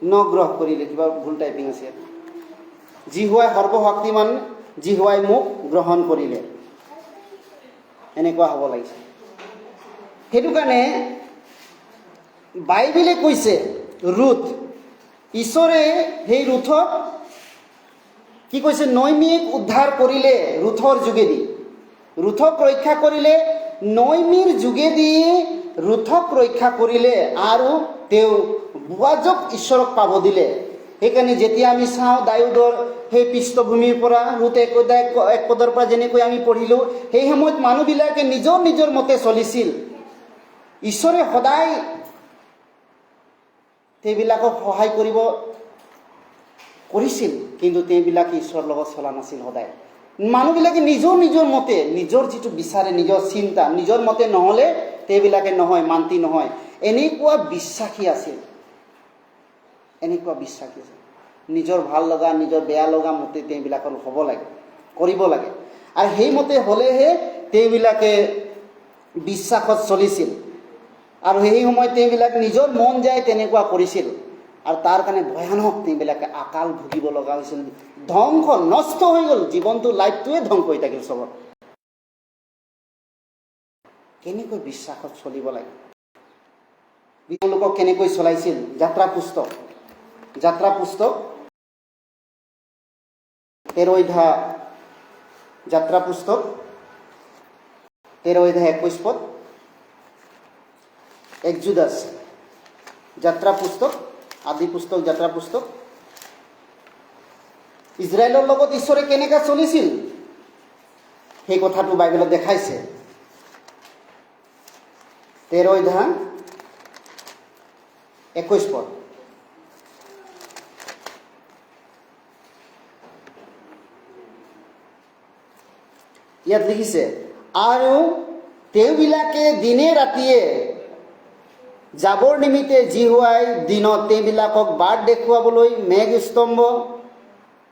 নগ্ৰহ কৰিলে, কিবা ভুল টাইপিং আছে। জিহুৱাই সৰ্বশক্তিমান, জিহুৱাই মোক গ্ৰহণ কৰিলে। এনেকুৱা হ'ব লাগিছে। সেইটো কাৰণে বাইবেলে কৈছে ৰুথ, ঈশ্বৰে সেই ৰুথক কি কৈছে, নয়মীক উদ্ধাৰ কৰিলে ৰুথৰ যোগেদি, ৰুথক ৰক্ষা কৰিলে, নয়মীৰ যোগেদি ৰুথক ৰক্ষা কৰিলে আৰু তেওঁ বোৱাজক ঈশ্বৰক পাব দিলে। সেইকাৰণে যেতিয়া আমি চাওঁ দাউদৰ সেই পৃষ্ঠভূমিৰ পৰা ৰুথ এক পদৰ পৰা যেনেকৈ আমি পঢ়িলোঁ, সেই সময়ত মানুহবিলাকে নিজৰ নিজৰ মতে চলিছিল। ঈশ্বৰে সদায় তেওঁবিলাকক সহায় কৰিছিল, কিন্তু তেওঁবিলাকে ঈশ্বৰৰ লগত চলা নাছিল। সদায় মানুহবিলাকে নিজৰ নিজৰ মতে, নিজৰ যিটো বিচাৰে, নিজৰ চিন্তা, নিজৰ মতে নহ'লে তেওঁবিলাকে নহয়, মান্তি নহয়। এনেকুৱা বিশ্বাসী আছিল, এনেকুৱা বিশ্বাসী আছিল। নিজৰ ভাল লগা, নিজৰ বেয়া লগা মতে তেওঁবিলাকৰ হ'ব লাগে, কৰিব লাগে। আৰু সেইমতে হ'লেহে তেওঁবিলাকে বিশ্বাসত চলিছিল। আৰু সেই সময়ত তেওঁবিলাক নিজৰ মন যায় তেনেকুৱা কৰিছিল। আৰু তাৰ কাৰণে ভয়ানক তেওঁবিলাকে আকাল ভুগিব লগা হৈছিল। ধ্বংস, নষ্ট হৈ গ'ল জীৱনটো, লাইফটোৱে ধ্বংস হৈ থাকিল চবৰ। কেনেকৈ বিশ্বাসত চলিব লাগে, তেওঁলোকক কেনেকৈ চলাইছিল। যাত্ৰা পুস্তক 13 অধ্যায়, যাত্ৰা পুস্তক 13 অধ্যায় 21 পদ, এক্সোডাছ, যাত্ৰা পুস্তক, আদি পুস্তক, যাত্ৰা পুস্তক। ইজৰাইলৰ লগত ঈশ্বৰে কেনেকৈ চলিছিল সেই কথাটো বাইবেলত দেখাইছে। 13 অধ্যায় 21 পদ। ইয়াত লিখিছে, আৰু তেওঁবিলাকে দিনে ৰাতিয়ে যাবৰ নিমিত্তে জিহুৱাই দিনত তেওঁবিলাকক বাট দেখুৱাবলৈ মেঘ স্তম্ভ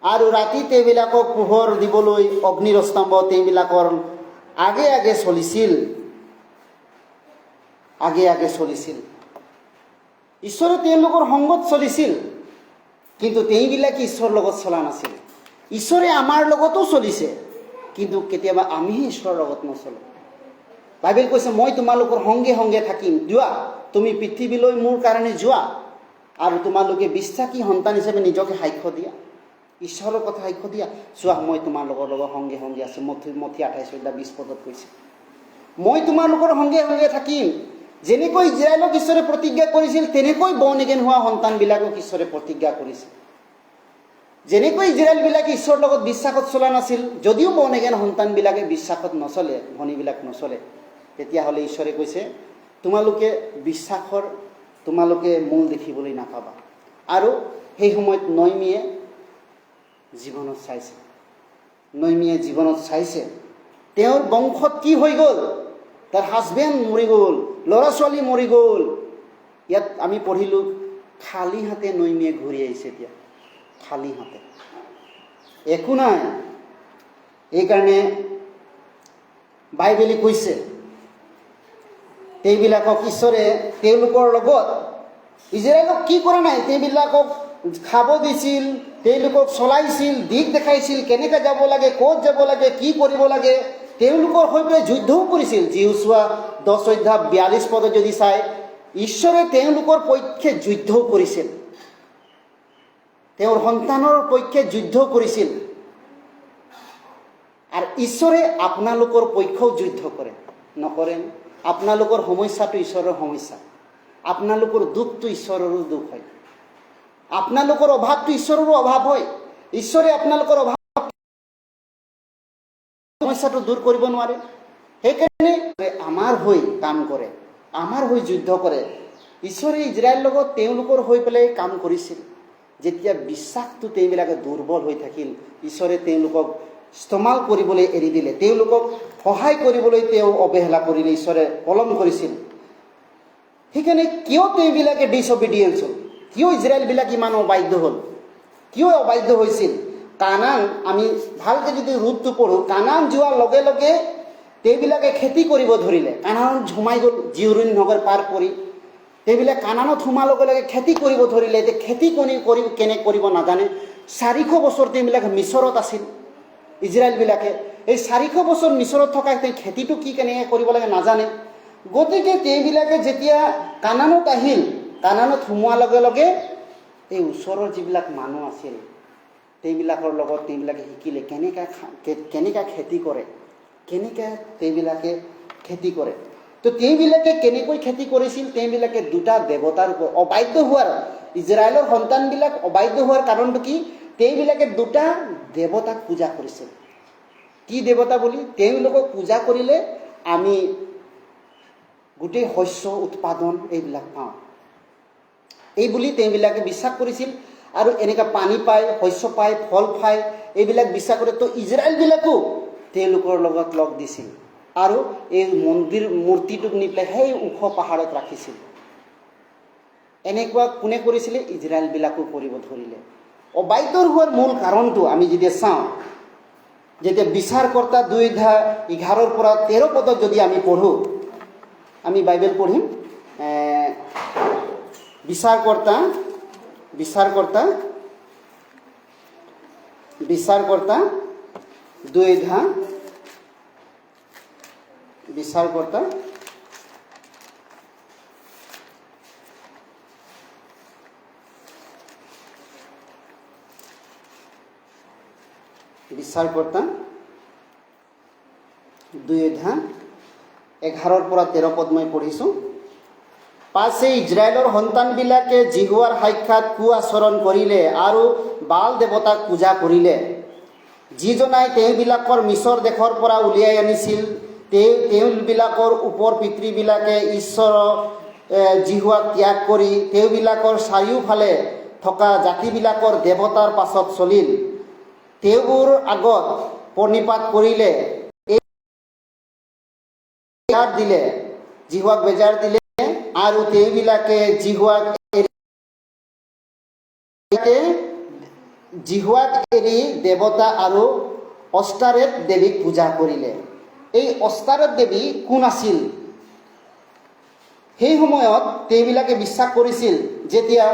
আৰু ৰাতি তেওঁবিলাকক পোহৰ দিবলৈ অগ্নিৰ স্তম্ভ তেওঁবিলাকৰ আগে আগে চলিছিল। ঈশ্বৰে তেওঁলোকৰ সংগত চলিছিল, কিন্তু তেওঁবিলাকে ঈশ্বৰৰ লগত চলা নাছিল। ঈশ্বৰে আমাৰ লগতো চলিছে, কিন্তু কেতিয়াবা আমিহে ঈশ্বৰৰ লগত নচলোঁ। বাইবেল কৈছে, মই তোমালোকৰ সংগে সংগে থাকিম, যোৱা, তুমি পৃথিৱীলৈ মোৰ কাৰণে যোৱা, আৰু তোমালোকে বিশ্বাসী সন্তান হিচাপে নিজকে সাক্ষ্য দিয়া, ঈশ্বৰৰ কথা সাক্ষ্য দিয়া, চোৱা মই তোমালোকৰ লগত সংগে সংগে আছোঁ। মথি 28:20 পদত কৈছে, মই তোমালোকৰ সংগে সংগে থাকিম। যেনেকৈ ইজৰাইলক ঈশ্বৰে প্ৰতিজ্ঞা কৰিছিল, তেনেকৈ বৰ্ণ এগেইন হোৱা সন্তানবিলাকক ঈশ্বৰে প্ৰতিজ্ঞা কৰিছিল। যেনেকৈ ইজৰাইলবিলাকে ঈশ্বৰৰ লগত বিশ্বাসত চলা নাছিল, যদিও বৰ্ণ এগেইন সন্তানবিলাকে বিশ্বাসত নচলে, ধনীবিলাক নচলে, তেতিয়াহ'লে ঈশ্বৰে কৈছে, তোমালোকে মূল দেখিবলৈ নাপাবা। আৰু সেই সময়ত নয়মীয়ে জীৱনত চাইছে, তেওঁৰ বংশত কি হৈ গ'ল, তাৰ হাজবেণ্ড মৰি গ'ল, ল'ৰা ছোৱালী মৰি গ'ল। ইয়াত আমি পঢ়িলোঁ, খালী হাতে নয়মীয়ে ঘূৰি আহিছে। এতিয়া খালী হাতে, একো নাই। এইকাৰণে বাইবেলে কৈছে, তেওঁবিলাকক ঈশ্বৰে তেওঁলোকৰ লগত, ইজৰাইলক কি কৰা নাই, তেওঁবিলাকক খাব দিছিল, তেওঁলোকক চলাইছিল, দিশ দেখাইছিল, কেনেকৈ যাব লাগে, ক'ত যাব লাগে, কি কৰিব লাগে। তেওঁলোকৰ সৈতে যুদ্ধও কৰিছিল। যিহুচোৱা 10 অধ্যায় 42 পদত যদি চাই, ঈশ্বৰে তেওঁলোকৰ পক্ষে যুদ্ধও কৰিছিল, তেওঁৰ সন্তানৰ পক্ষে যুদ্ধ কৰিছিল। আৰু ঈশ্বৰে আপোনালোকৰ পক্ষেও যুদ্ধ নকৰে। আপোনালোকৰ সমস্যাটো ঈশ্বৰৰ সমস্যা, আপোনালোকৰ দুখটো ঈশ্বৰৰো দুখ হয়, আপোনালোকৰ অভাৱটো ঈশ্বৰৰো অভাৱ হয়। ঈশ্বৰে আপোনালোকৰ অভাৱ সমস্যাটো দূৰ কৰিব নোৱাৰে। সেইকাৰণে আমাৰ হৈ কাম কৰে, আমাৰ হৈ যুদ্ধ কৰে। ঈশ্বৰে ইজৰাইলৰ লগত তেওঁলোকৰ হৈ পেলাই কাম কৰিছিল। যেতিয়া বিশ্বাসটো তেওঁবিলাকে দুৰ্বল হৈ থাকিল, ঈশ্বৰে তেওঁলোকক ইস্তেমাল কৰিবলৈ এৰি দিলে, তেওঁলোকক সহায় কৰিবলৈ তেওঁ অৱহেলা কৰিলে, ঈশ্বৰে পলম কৰিছিল। সেইকাৰণে কিয় তেওঁবিলাকে ডিছঅবিডিয়েঞ্চ হ'ল, কিয় ইজৰাইলবিলাক ইমান অবাধ্য হ'ল, কিয় অবাধ্য হৈছিল? কানান, আমি ভালকৈ যদি ৰুটটো পঢ়োঁ, কানান যোৱাৰ লগে লগে তেওঁবিলাকে খেতি কৰিব ধৰিলে। কানানত সোমাই গ'ল, জিহুৰণ নগৰ পাৰ কৰি সেইবিলাক কানানত সোমাৰ লগে লগে খেতি কৰিব ধৰিলে। এতিয়া খেতি কেনে কৰিব নাজানে। 400 বছৰ তেওঁবিলাক মিছৰত আছিল ইজৰাইলবিলাকে। এই 400 বছৰ মিছৰত থকা খেতিটো কি কেনেকৈ কৰিব লাগে নাজানে। গতিকে তেওঁবিলাকে যেতিয়া কানানত আহিল, কানানত সোমোৱাৰ লগে লগে এই ওচৰৰ যিবিলাক মানুহ আছিল তেওঁবিলাকৰ লগত তেওঁবিলাকে শিকিলে কেনেকৈ খেতি কৰে, কেনেকৈ তেওঁবিলাকে খেতি কৰে। তো তেওঁবিলাকে কেনেকৈ খেতি কৰিছিল, তেওঁবিলাকে দুটা দেৱতাৰ ওপৰত অবাধ্য হোৱাৰ, ইজৰাইলৰ সন্তানবিলাক অবাধ্য হোৱাৰ কাৰণটো কি, তেওঁবিলাকে দুটা দেৱতাক পূজা কৰিছিল। কি দেৱতা বুলি? তেওঁলোকক পূজা কৰিলে আমি গোটেই শস্য উৎপাদন এইবিলাক পাওঁ, এই বুলি তেওঁবিলাকে বিশ্বাস কৰিছিল। আৰু এনেকুৱা পানী পায়, শস্য পায়, ফল পায়, এইবিলাক বিশ্বাস কৰে। তো ইজৰাইলবিলাকো তেওঁলোকৰ লগত লগ দিছিল আৰু এই মূৰ্তিটোক নি পেলাই সেই ওখ পাহাৰত ৰাখিছিল। এনেকুৱা কোনে কৰিছিলে? ইজৰাইলবিলাকো কৰিব ধৰিলে। অবাধ্য হোৱাৰ মূল কাৰণটো আমি যেতিয়া চাওঁ, যেতিয়া বিচাৰকৰ্তা 2:11-13 পদত যদি আমি পঢ়োঁ, আমি বাইবেল পঢ়িম। বিচাৰকৰ্তা 2:11, বিচাৰকৰ্তা 2:11-13 পদ মই পঢ়িছোঁ। পাছে ইজৰাইলৰ সন্তানবিলাকে জিহুৱাৰ সাক্ষাৎ কুআচৰণ কৰিলে আৰু বাল দেৱতাক পূজা কৰিলে, যিজনাই তেওঁবিলাকৰ মিছৰ দেশৰ পৰা উলিয়াই আনিছিল। তেওঁবিলাকৰ ওপৰ পিতৃবিলাকে ঈশ্বৰ জিহুৱাক ত্যাগ কৰি তেওঁবিলাকৰ চাৰিওফালে থকা জাতিবিলাকৰ দেৱতাৰ পাছত চলিল। তেওঁবোৰ আগত প্ৰণিপাত কৰিলে, জিহুৱাক বেজাৰ দিলে আৰু তেওঁবিলাকে জিহুৱাক এৰি দেৱতা আৰু অষ্টাৰেত দেৱীক পূজা কৰিলে। এই অষ্টাৰেত দেৱী কোন আছিল? সেই সময়ত তেওঁবিলাকে বিশ্বাস কৰিছিল, যেতিয়া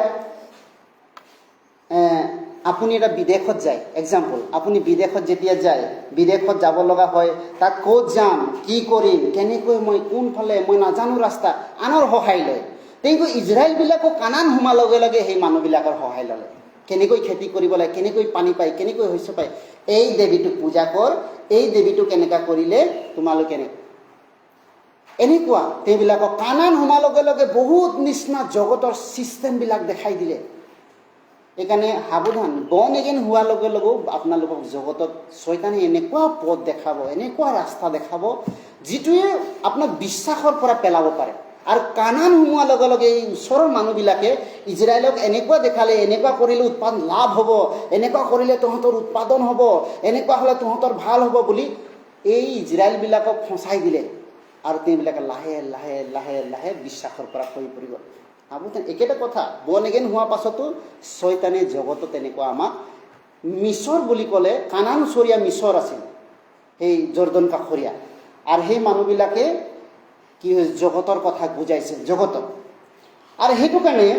আপুনি এটা বিদেশত যায়, এক্সাম্পল, আপুনি বিদেশত যেতিয়া যায়, বিদেশত যাব লগা হয়, তাত ক'ত যাম, কি কৰিম, কেনেকৈ মই কোনফালে, মই নাজানো ৰাস্তা, আনৰ সহায় লয়। কিন্তু ইজৰাইলবিলাকো কানান সোমাৰ লগে লগে সেই মানুহবিলাকৰ সহায় ল'লে। কেনেকৈ খেতি কৰিব লাগে, কেনেকৈ পানী পায়, কেনেকৈ শস্য পায়, এই দেৱীটোক পূজা কৰ, এই দেৱীটো কেনেকুৱা কৰিলে তোমালোকে এনেকুৱা তেওঁবিলাকক কানান সোমাৰ লগে লগে বহুত নিচিনা জগতৰ ছিষ্টেমবিলাক দেখাই দিলে। সেইকাৰণে সাৱধান, বৰ্ণ এগেইন হোৱাৰ লগে লগেও আপোনালোকক জগতত শয়তানে এনেকুৱা পথ দেখাব, এনেকুৱা ৰাস্তা দেখাব, যিটোৱে আপোনাক বিশ্বাসৰ পৰা পেলাব পাৰে। আৰু কানান সোমোৱাৰ লগে লগে এই ওচৰৰ মানুহবিলাকে ইজৰাইলক এনেকুৱা দেখালে, এনেকুৱা কৰিলে উৎপাদন লাভ হ'ব, এনেকুৱা কৰিলে তহঁতৰ উৎপাদন হ'ব, এনেকুৱা হ'লে তহঁতৰ ভাল হ'ব বুলি এই ইজৰাইলবিলাকক ফচাই দিলে। আৰু তেওঁবিলাকে লাহে লাহে লাহে লাহে বিশ্বাসৰ পৰা হৈ পৰিব। একেটা কথা, বৰ্ণ এগেইন হোৱাৰ পাছতো শয়তানে জগতত এনেকুৱা আমাক মিছৰ বুলি ক'লে, কানানচৰীয়া মিছৰ আছিল, সেই জৰ্দন কাষৰীয়া। আৰু সেই মানুহবিলাকে কি জগতৰ কথা বুজাইছিল জগতক। আৰু সেইটো কাৰণে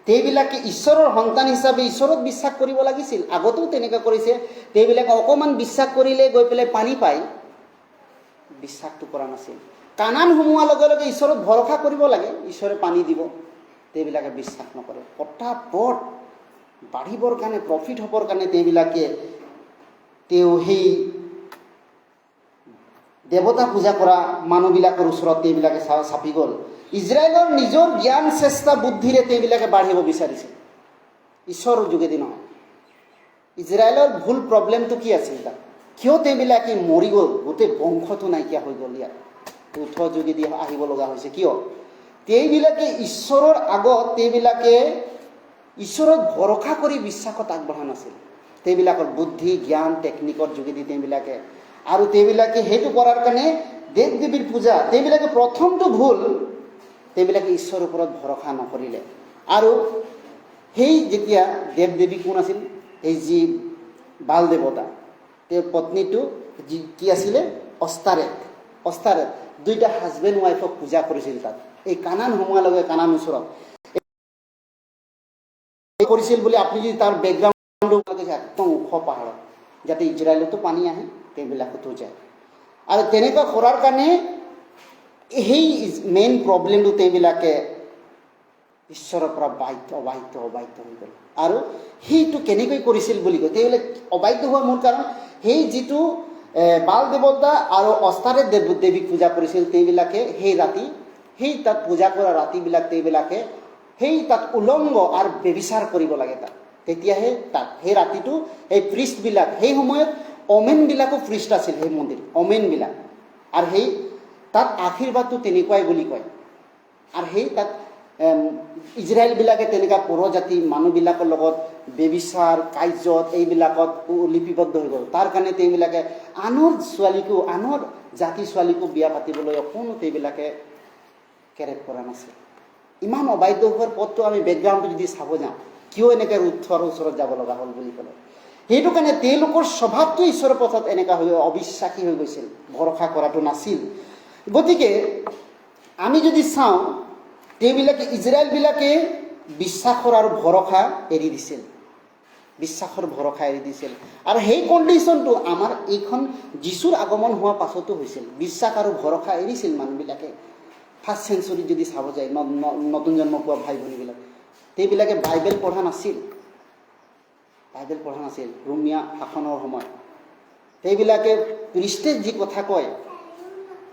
তেওঁবিলাকে ঈশ্বৰৰ সন্তান হিচাপে ঈশ্বৰত বিশ্বাস কৰিব লাগিছিল। আগতেও তেনেকুৱা কৰিছে। তেওঁবিলাকে অকণমান বিশ্বাস কৰিলে গৈ পেলাই পানী পায়, বিশ্বাসটো কৰা নাছিল। কানান সোমোৱাৰ লগে লগে ঈশ্বৰত ভৰসা কৰিব লাগে, ঈশ্বৰে পানী দিব, তেওঁবিলাকে বিশ্বাস নকৰে। পটাপট বাঢ়িবৰ কাৰণে, প্ৰফিট হ'বৰ কাৰণে তেওঁবিলাকে সেই দেৱতা পূজা কৰা মানুহবিলাকৰ ওচৰত তেওঁবিলাকে চাপি গ'ল। ইজৰাইলৰ নিজৰ জ্ঞান চেষ্টা বুদ্ধিৰে তেওঁবিলাকে বাঢ়িব বিচাৰিছিল, ঈশ্বৰৰ যোগেদি নহয়। ইজৰাইলৰ ভুল প্ৰব্লেমটো কি আছিল তাত? কিয় তেওঁবিলাকে মৰি গ'ল, গোটেই বংশটো নাইকিয়া হৈ গ'ল, ইয়াত উঠ যোগেদি আহিব লগা হৈছে? কিয়? তেওঁবিলাকে ঈশ্বৰৰ আগত তেওঁবিলাকে ঈশ্বৰত ভৰসা কৰি বিশ্বাসত আগবঢ়া নাছিল। তেওঁবিলাকৰ বুদ্ধি জ্ঞান টেকনিকৰ যোগেদি তেওঁবিলাকে, আৰু তেওঁবিলাকে সেইটো কৰাৰ কাৰণে দেৱ দেৱীৰ পূজা, তেওঁবিলাকে প্ৰথমটো ভুল, তেওঁবিলাকে ঈশ্বৰৰ ওপৰত ভৰসা নকৰিলে। আৰু সেই যেতিয়া দেৱ দেৱী কোন আছিল? এই যি বাল দেৱতা, তেওঁৰ পত্নীটো কি আছিলে? অষ্টাৰেত। দুইটা হাজবেণ্ড ৱাইফক পূজা কৰিছিল তাত। এই কানান সোমোৱাৰ লগে কানান ওচৰত কৰিছিল বুলি আপুনি যদি তাৰ বেকগ্ৰাউণ্ডটো একদম ওখ পাহাৰত, যাতে ইজৰাইলতো পানী আহে তেওঁবিলাকতো যায়। আৰু তেনেকুৱা কৰাৰ কাৰণে সেই মেইন প্ৰব্লেমটো তেওঁবিলাকে ঈশ্বৰৰ পৰা অবাধ্য হৈ গ'ল। আৰু সেইটো কেনেকৈ কৰিছিল বুলি কয়, তেওঁবিলাক অবাধ্য হোৱাৰ মূল কাৰণ সেই যিটো বাল দেৱতা আৰু অস্তাৰে দেৱীক পূজা কৰিছিল, তেওঁবিলাকে সেই ৰাতি, সেই তাত পূজা কৰা ৰাতিবিলাক তেওঁবিলাকে সেই তাত উলংগ আৰু ব্যভিচাৰ কৰিব লাগে তাত। তেতিয়াহে তাত সেই ৰাতিটো এই প্ৰিষ্টবিলাক, সেই সময়ত অমেনবিলাকো প্ৰিষ্ট আছিল সেই মন্দিৰ, অমেনবিলাক। আৰু সেই তাত আশীৰ্বাদটো তেনেকুৱাই বুলি কয়। আৰু সেই তাত ইজৰাইলবিলাকে তেনেকুৱা পৰজাতি মানুহবিলাকৰ লগত ব্যভিচাৰ কাৰ্যত এইবিলাকত লিপিবদ্ধ হৈ গ'ল। তাৰ কাৰণে তেওঁবিলাকে আনৰ ছোৱালীকো, আনৰ জাতি ছোৱালীকো বিয়া পাতিবলৈ অকণো তেওঁবিলাকে কেৰেক কৰা নাছিল। ইমান অবাধ্য হোৱাৰ পথটো আমি বেকগ্ৰাউণ্ডটো যদি চাব যাওঁ, কিয় এনেকৈ ৰুথৰ ওচৰত যাব লগা হ'ল বুলি ক'লে, সেইটো কাৰণে তেওঁলোকৰ স্বভাৱটো ঈশ্বৰৰ পথত এনেকুৱা হৈ অবিশ্বাসী হৈ গৈছিল, ভৰসা কৰাটো নাছিল। গতিকে আমি যদি চাওঁ, তেওঁবিলাকে ইজৰাইলবিলাকে বিশ্বাসৰ আৰু ভৰসা এৰি দিছিল, বিশ্বাসৰ ভৰসা এৰি দিছিল। আৰু সেই কণ্ডিশ্যনটো আমাৰ এইখন যীশুৰ আগমন হোৱাৰ পাছতো হৈছিল। বিশ্বাস আৰু ভৰসা এৰিছিল মানুহবিলাকে। ফাৰ্ষ্ট চেঞ্চুৰীত যদি চাব যায়, নতুন জন্ম পোৱা ভাই ভনীবিলাক, তেওঁবিলাকে বাইবেল পঢ়া নাছিল, বাইবেল পঢ়া নাছিল। ৰোমীয়া শাসনৰ সময়ত তেওঁবিলাকে প্ৰিষ্টে যি কথা কয়,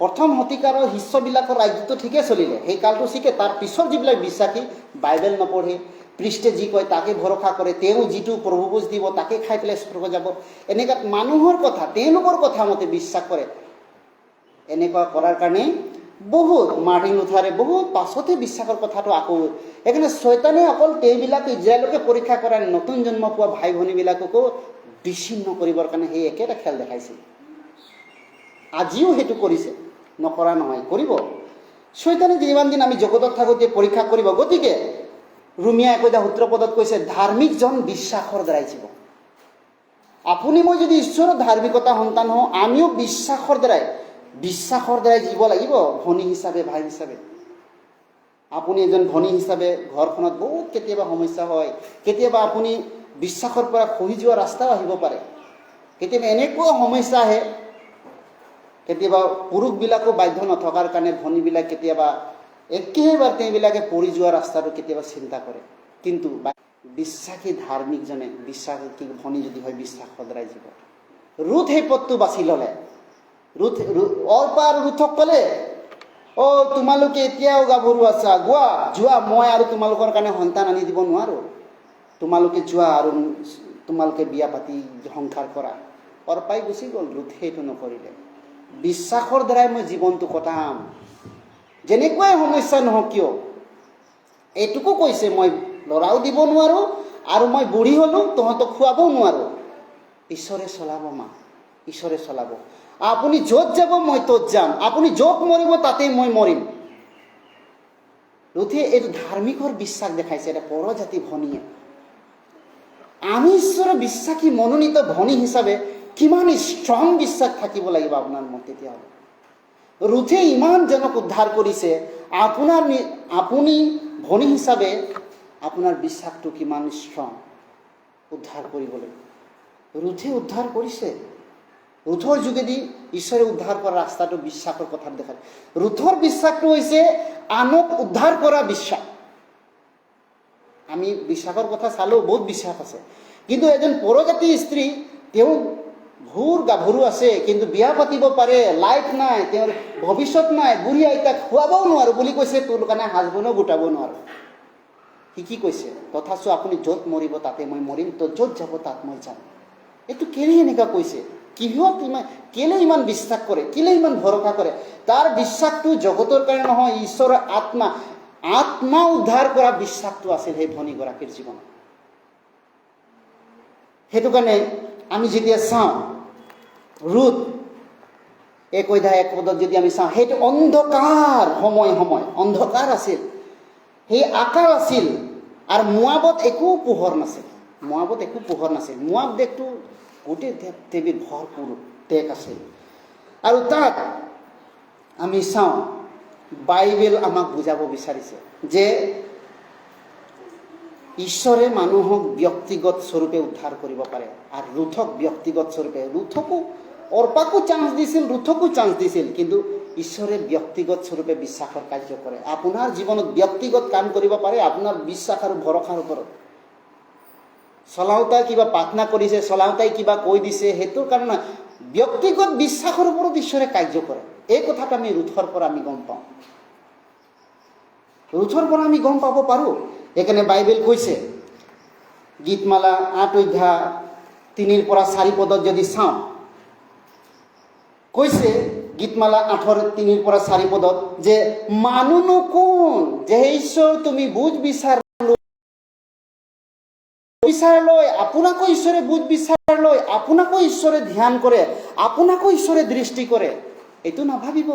প্ৰথম শতিকাৰৰ শিষ্যবিলাকৰ ৰাজ্যটো ঠিকে চলিলে, সেই কালটো ঠিকে। তাৰ পিছত যিবিলাক বিশ্বাসী বাইবেল নপঢ়ে, প্ৰিষ্টে যি কয় তাকে ভৰসা কৰে, তেওঁ যিটো প্ৰভুভোজ দিব তাকে খাই পেলাই স্বৰ্গ যাব, এনেকুৱা মানুহৰ কথা, তেওঁলোকৰ কথা মতে বিশ্বাস কৰে। এনেকুৱা কৰাৰ কাৰণে বহুত মাৰ্টিন লুথাৰে বহুত পাছতে বিশ্বাসৰ কথাটো আকৌ, সেইকাৰণে শয়তানে অকল তেওঁবিলাক ইজৰাইলকে পৰীক্ষা কৰা, নতুন জন্ম পোৱা ভাই ভনীবিলাককো বিচ্ছিন্ন কৰিবৰ কাৰণে সেই একেটা খেল দেখাইছিল। আজিও সেইটো কৰিছে, নকৰা নহয়, কৰিব। শয়তানে যিমান দিন আমি জগতত থাকোঁতে পৰীক্ষা কৰিব। গতিকে ৰোমীয়া ১ সূত্ৰপদত কৈছে, ধাৰ্মিকজন বিশ্বাসৰ দ্বাৰাই জীৱ। আপুনি মই যদি ঈশ্বৰৰ ধাৰ্মিকতা সন্তান হওঁ, আমিও বিশ্বাসৰ দ্বাৰাই জীৱ লাগিব, ভনী হিচাপে, ভাই হিচাপে। আপুনি এজন ভনী হিচাপে ঘৰখনত বহুত কেতিয়াবা সমস্যা হয়, কেতিয়াবা আপুনি বিশ্বাসৰ পৰা খহি যোৱা ৰাস্তাও আহিব পাৰে, কেতিয়াবা এনেকুৱা সমস্যা আহে, কেতিয়াবা পুৰুষবিলাকো বাধ্য নথকাৰ কাৰণে ভনীবিলাক কেতিয়াবা একেবাৰে তেওঁবিলাকে পৰি যোৱা ৰাস্তাটো কেতিয়াবা চিন্তা কৰে। কিন্তু বিশ্বাসী ধাৰ্মিকজনে, বিশ্বাসী ভনী যদি হয়, বিশ্বাসৰ দ্বাৰাই জীৱ। ৰুথ সেই পথটো বাছি ল'লে। অৰ্পা আৰু ৰুথক ক'লে, তোমালোকে এতিয়াও গাভৰু আছা, যোৱা, মই আৰু তোমালোকৰ কাৰণে সন্তান আনি দিব নোৱাৰোঁ, তোমালোকে যোৱা আৰু তোমালোকে বিয়া পাতি সংসাৰ কৰা। অৰ্পাই গুচি গ'ল, ৰুথে সেইটো নকৰিলে। বিশ্বাসৰ দ্বাৰাই মই জীৱনটো কটাম, যেনেকুৱাই সমস্যা নহওক কিয়। এইটোকো কৈছে, মই ল'ৰাও দিব নোৱাৰোঁ আৰু মই বুঢ়ী হ'লোঁ, তহঁতক খুৱাবও নোৱাৰোঁ। ঈশ্বৰে চলাব, ঈশ্বৰে চলাব। আপুনি য'ত যাব মই ত'ত যাম, আপুনি য'ত মৰিব তাতেই মই মৰিম। ৰুথে এইটো ধাৰ্মিকৰ বিশ্বাস দেখাইছে, এটা পৰজাতি ভনীয়ে। আমি ঈশ্বৰৰ বিশ্বাসী মনোনীত ভনী হিচাপে কিমান ষ্ট্ৰং বিশ্বাস থাকিব লাগিব আপোনাৰ মত তেতিয়াহ'লে। ৰুথে ইমানজনক উদ্ধাৰ কৰিছে, আপুনি ভনী হিচাপে আপোনাৰ বিশ্বাসটো কিমান ষ্ট্ৰং উদ্ধাৰ কৰিবলৈ। ৰুথে উদ্ধাৰ কৰিছে। ৰুথৰ যোগেদি ঈশ্বৰে উদ্ধাৰ কৰা ৰাস্তাটো বিশ্বাসৰ কথাত দেখায়। ৰুথৰ বিশ্বাসটো হৈছে আনক উদ্ধাৰ কৰা বিশ্বাস। আমি বিশ্বাসৰ কথা চালোঁ, বহুত বিশ্বাস আছে, কিন্তু এজন পৰজাতি স্ত্ৰী, তেওঁ ভুৰ গাভৰু আছে, কিন্তু বিয়া পাতিব পাৰে, লাইফ নাই, তেওঁৰ ভৱিষ্যত নাই, বুঢ়ী আইতাক খুৱাবও নোৱাৰোঁ বুলি কৈছে, তোৰ কাৰণে হাজবেণ্ডো গোটাব নোৱাৰোঁ। সি কি কৈছে, তথাচো আপুনি য'ত মৰিব তাতে মই মৰিম, তো য'ত যাব তাত মই যাম। এইটো কেলে এনেকুৱা কৈছে, কিহত ইমান, কেলে ইমান বিশ্বাস কৰে, কেলে ইমান ভৰসা কৰে? তাৰ বিশ্বাসটো জগতৰ কাৰণে নহয়, ঈশ্বৰৰ আত্মা উদ্ধাৰ কৰা বিশ্বাসটো আছিল সেই ভনীগৰাকীৰ জীৱনত। সেইটো কাৰণে আমি যেতিয়া চাওঁ ৰুথ 1:1 যদি আমি চাওঁ, সেইটো অন্ধকাৰ সময় অন্ধকাৰ আছিল, সেই আকাৰ আছিল। আৰু মোৱাবত একো পোহৰ নাছিল, মোৱাব দেশটো গোটেই দেৱীৰ ভৰপূৰ দেশ আছিল। আৰু তাত আমি চাওঁ বাইবেল আমাক বুজাব বিচাৰিছে যে ঈশ্বৰে মানুহক ব্যক্তিগত স্বৰূপে উদ্ধাৰ কৰিব পাৰে আৰু ৰুথক ব্যক্তিগত স্বৰূপে ৰুথকো অৰ্পাকো চান্স দিছিল ৰুথকো চান্স দিছিল কিন্তু ঈশ্বৰে ব্যক্তিগত স্বৰূপে বিশ্বাসৰ কাৰ্য কৰে আপোনাৰ জীৱনত ব্যক্তিগত কাম কৰিব পাৰে আপোনাৰ বিশ্বাস আৰু ভৰসাৰ ওপৰত চলাওঁতাই কিবা প্ৰাৰ্থনা কৰিছে চলাওঁতাই কিবা কৈ দিছে সেইটোৰ কাৰণে ব্যক্তিগত বিশ্বাসৰ ওপৰত ঈশ্বৰে কাৰ্য কৰে এই কথাটো আমি ৰুথৰ পৰা আমি গম পাওঁ ৰুথৰ পৰা আমি গম পাব পাৰোঁ সেইকাৰণে বাইবেল কৈছে গীতমালা 8 অধ্যায় 3 পৰা 4 পদত যদি চাওঁ কৈছে গীতমালা 8 3 পৰা 4 পদত যে মানুহনো কোন যে ঈশ্বৰ তুমি বুজ বিচাৰ লৈ আপোনাকো ঈশ্বৰে বুজ বিচাৰ লৈ আপোনাকো ঈশ্বৰে ধ্যান কৰে আপোনাকো ঈশ্বৰে দৃষ্টি কৰে এইটো নাভাবিব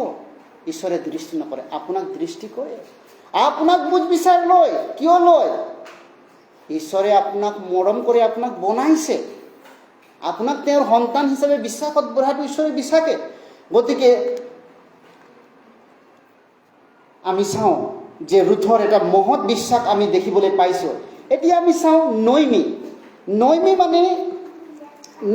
ঈশ্বৰে দৃষ্টি নকৰে আপোনাক দৃষ্টি কৰে আপোনাক বুজ বিচাৰ লৈ কিয় লয় ঈশ্বৰে আপোনাক মৰম কৰি আপোনাক বনাইছে আপোনাক তেওঁৰ সন্তান হিচাপে বিশ্বাসত বঢ়াটো ঈশ্বৰে বিচাৰে গতিকে আমি চাওঁ যে ৰুথৰ এটা মহৎ বিশ্বাস আমি দেখিবলৈ পাইছোঁ এতিয়া আমি চাওঁ নয়মি মানে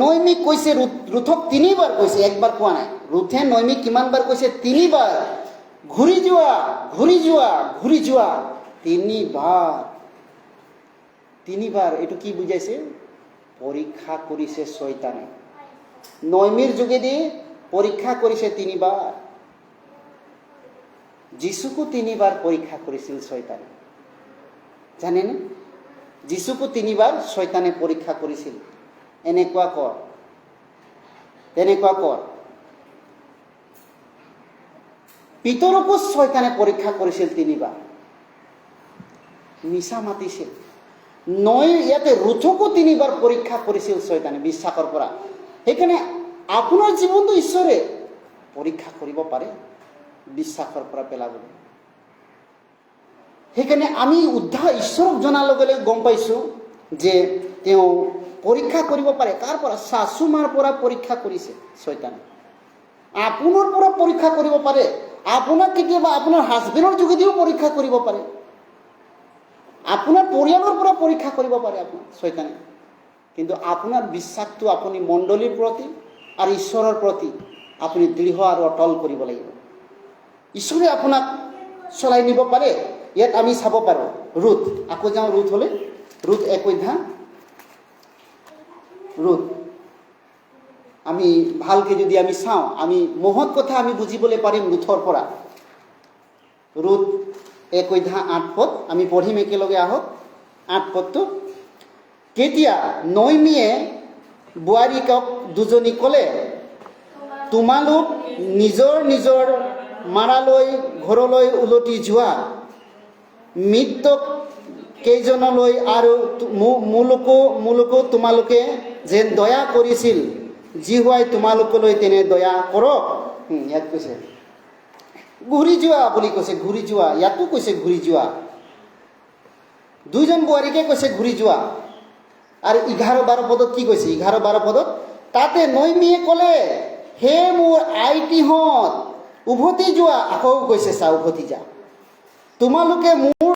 নয়মি কৈছে ৰুথক 3 বাৰ কৈছে একবাৰ কোৱা নাই ৰুথে নয়মি কিমান বাৰ কৈছে 3 বাৰ ঘূৰি যোৱা 3 বাৰ এইটো কি বুজাইছে পৰীক্ষা কৰিছে শয়তানে নয়মিৰ যোগেদি পৰীক্ষা কৰিছে 3 বাৰ যীশুকো 3 বাৰ পৰীক্ষা কৰিছিল শয়তানে জানেনে যীশুকো 3 বাৰ শয়তানে পৰীক্ষা কৰিছিল এনেকুৱা কৰ পিতৰকো শয়তানে পৰীক্ষা কৰিছিল 3 বাৰ মিছা মাতিছিল ইয়াতে ৰুথকো 3 বাৰ পৰীক্ষা কৰিছিল শয়তানে বিশ্বাসৰ পৰা সেইকাৰণে আপোনাৰ জীৱনটো ঈশ্বৰে পৰীক্ষা কৰিব পাৰে বিশ্বাসৰ পৰা পেলাবলৈ সেইকাৰণে আমি উদ্ধাৰ ঈশ্বৰক জনাৰ লগে লগে গম পাইছোঁ যে তেওঁ পৰীক্ষা কৰিব পাৰে কাৰ পৰা শাশু মাৰ পৰা পৰীক্ষা কৰিছে শয়তানে আপোনাৰ পৰা পৰীক্ষা কৰিব পাৰে আপোনাক কেতিয়াবা আপোনাৰ হাজবেণ্ডৰ যোগেদিও পৰীক্ষা কৰিব পাৰে আপোনাৰ পৰিয়ালৰ পৰা পৰীক্ষা কৰিব পাৰে আপোনাৰ শয়তানে কিন্তু আপোনাৰ বিশ্বাসটো আপুনি মণ্ডলীৰ প্ৰতি আৰু ঈশ্বৰৰ প্ৰতি আপুনি দৃঢ় আৰু অটল কৰিব লাগিব ঈশ্বৰে আপোনাক চলাই নিব পাৰে ইয়াত আমি চাব পাৰোঁ ৰুথ আকৌ যাওঁ ৰুথ 1 অধ্যায় ৰুথ আমি ভালকৈ যদি আমি চাওঁ আমি মহৎ কথা আমি বুজিবলৈ পাৰিম ৰুথৰ পৰা ৰুথ 1 অধ্যায় 8 পদ আমি পঢ়িম একেলগে আহক 8 পদটো কেতিয়া নয়মিয়ে বোৱাৰীকক দুজনী ক'লে তোমালোক নিজৰ মাৰালৈ ঘৰলৈ উলটি যোৱা মৃতক কেইজনলৈ আৰু মোলোকো তোমালোকে যেন দয়া কৰিছিল জিহুৱাই তোমালোকলৈ তেনে দয়া কৰক ইয়াত কৈছে ঘূৰি যোৱা বুলি কৈছে ঘূৰি যোৱা ইয়াতো কৈছে ঘূৰি যোৱা দুইজন বোৱাৰীকে কৈছে ঘূৰি যোৱা আৰু 11-12 পদত কি কৈছে 11-12 পদত তাতে নয়মিয়ে ক'লে হে মোৰ আইটিহঁত উভতি যোৱা আকৌ কৈছে চা উভতি যা তোমালোকে মোৰ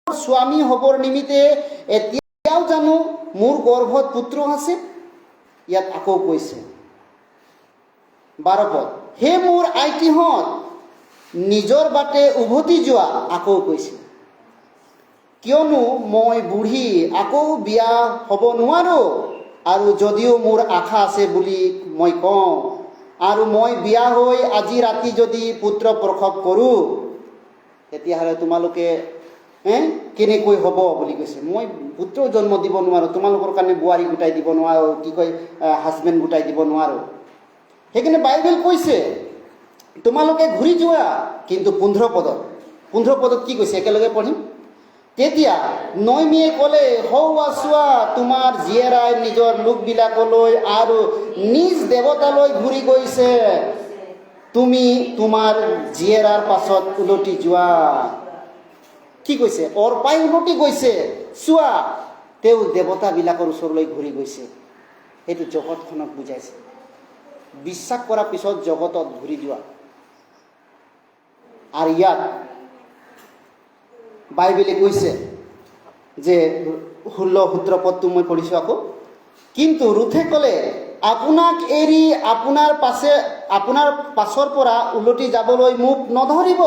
স্বামী হ'বৰ নিমিত্তে এতিয়াও জানো মোৰ গৰ্ভত পুত্ৰ আছে ইয়াত আকৌ কৈছে 12 পদ হে মোৰ আইটিহঁত নিজৰ বাটে উভতি যোৱা আকৌ কৈছে কিয়নো মই বুঢ়ী আকৌ বিয়া হ'ব নোৱাৰো আৰু যদিও মোৰ আশা আছে বুলি মই কওঁ আৰু মই বিয়া হৈ আজি ৰাতি যদি পুত্ৰ প্ৰসৱ কৰোঁ তেতিয়াহ'লে তোমালোকে কেনেকৈ হ'ব বুলি কৈছে মই পুত্ৰ জন্ম দিব নোৱাৰোঁ তোমালোকৰ কাৰণে বোৱাৰী গোটাই দিব নোৱাৰোঁ কি কয় হাজবেণ্ড গোটাই দিব নোৱাৰোঁ সেইকাৰণে বাইবেল কৈছে তোমালোকে ঘূৰি যোৱা কিন্তু 15 পদত কি কৈছে একেলগে পঢ়িম তেতিয়া নয়মিয়ে ক'লে হৌৱা চোৱা তোমাৰ জীয়েৰাই নিজৰ লোকবিলাকলৈ আৰু নিজ দেৱতালৈ ঘূৰি গৈছে তুমি তোমাৰ জীয়েৰাৰ পাছত উলটি যোৱা কি কৈছে অৰ্পাই উলটি গৈছে চোৱা তেওঁ দেৱতাবিলাকৰ ওচৰলৈ ঘূৰি গৈছে সেইটো জগতখনক বুজাইছে বিশ্বাস কৰাৰ পিছত জগতত ঘূৰি যোৱা আর ইয়াত বাইবেলে কৈছে যে 16-17 পদটো মই পঢ়িছোঁ আকৌ। কিন্তু ৰুথে ক'লে, আপোনাক এৰি আপোনাৰ পাছৰ পৰা উলটি যাবলৈ মোক নধৰিব,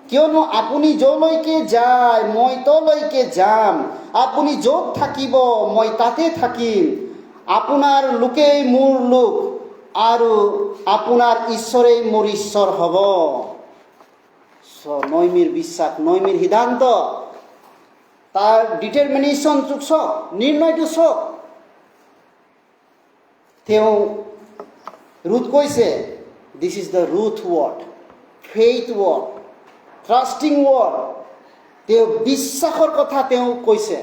কিয়নো আপুনি যলৈকে যায় মই তলৈকে যাম, আপুনি য'ত থাকিব মই তাতে থাকিম, আপোনাৰ লোকেই মোৰ লোক আৰু আপোনাৰ ঈশ্বৰেই মোৰ ঈশ্বৰ হ'ব। নয়মিৰ বিশ্বাস, নয়মিৰ সিদ্ধান্ত, তাৰ ডিটাৰমিনেশ্যনটো চাওক, নিৰ্ণয়টো চাওক। তেওঁ ৰুথ কৈছে, this is the Ruth word, faith word, trusting word. তেওঁ বিশ্বাসৰ কথা তেওঁ কৈছে।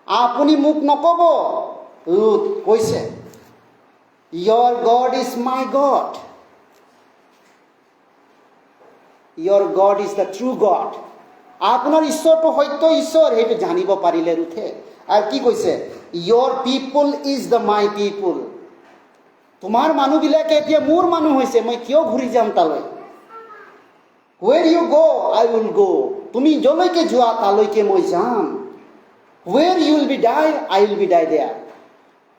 আপুনি মোক নক'ব, ৰুথ কৈছে, your God is my God, your God is the true God। আপোনাৰ ঈশ্বৰটো সত্য ঈশ্বৰ, সেইটো জানিব পাৰিলে ৰুথে। আৰু কি কৈছে, your people is the my people। তোমাৰ মানুহবিলাকে এতিয়া মোৰ মানুহ হৈছে, মই কিয় ঘূৰি যাম তালৈ? where you go I will go। তুমি যলৈকে যোৱা তালৈকে মই যাম। where you will be die I will be die there।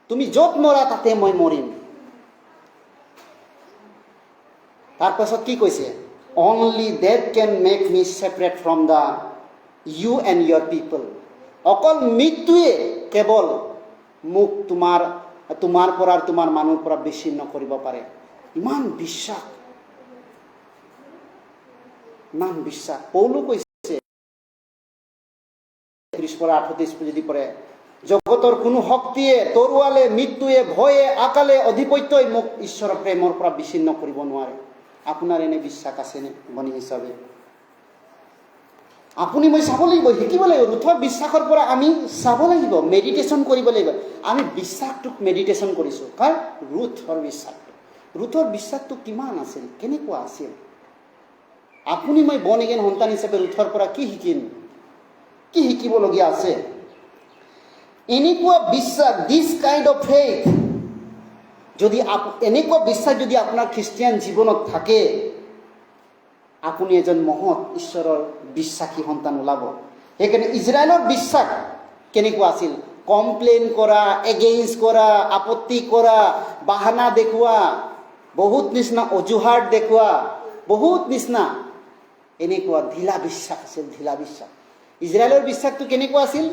তুমি য'ত মৰা তাতে মই মৰিম। তাৰপাছত কি কৈছে, only that can make me separate from the you and your people। অকল মৃত্যুৱে কেৱল মোক তোমাৰ পৰা আৰু তোমাৰ মানুহৰ পৰা বিচ্ছিন্ন কৰিব পাৰে। ইমান বিশ্বাস, ইমান বিশ্বাস। পৌলো কৈছে 30-38 যদি পৰে, জগতৰ কোনো শক্তিয়ে, তৰোৱালে, মৃত্যুৱে, ভয়ে, আকালে, অধিপত্যই মোক ঈশ্বৰৰ প্ৰেমৰ পৰা বিচ্ছিন্ন কৰিব নোৱাৰে। আপোনাৰ এনে বিশ্বাস আছেনে বনি হিচাপে? আপুনি মই চাব লাগিব, শিকিব লাগিব। ৰুথৰ বিশ্বাসৰ পৰা আমি চাব লাগিব, মেডিটেশ্যন কৰিব লাগিব। আমি বিশ্বাসটোক মেডিটেশ্যন কৰিছোঁ। কাৰ? ৰুথৰ বিশ্বাসটো। ৰুথৰ বিশ্বাসটো কিমান আছিল, কেনেকুৱা আছিল? আপুনি মই বৰ্ণ এগেইন সন্তান হিচাপে ৰুথৰ পৰা কি শিকিম, কি শিকিবলগীয়া আছে? এনেকুৱা বিশ্বাস, দিছ কাইণ্ড অফ ফেইথ, যদি এনেকুৱা বিশ্বাস যদি আপোনাৰ খ্ৰীষ্টিয়ান জীৱনত থাকে, আপুনি এজন মহৎ ঈশ্বৰৰ বিশ্বাসী সন্তান ওলাব। সেইকাৰণে ইজৰাইলৰ বিশ্বাস কেনেকুৱা আছিল? কমপ্লেইন কৰা, এগেইনষ্ট কৰা, আপত্তি কৰা, বাহানা দেখুওৱা, বহুত নিচিনা অজুহাত দেখুওৱা, বহুত নিচিনা এনেকুৱা ঢিলা বিশ্বাস আছিল, ঢিলা বিশ্বাস। ইজৰাইলৰ বিশ্বাসটো কেনেকুৱা আছিল?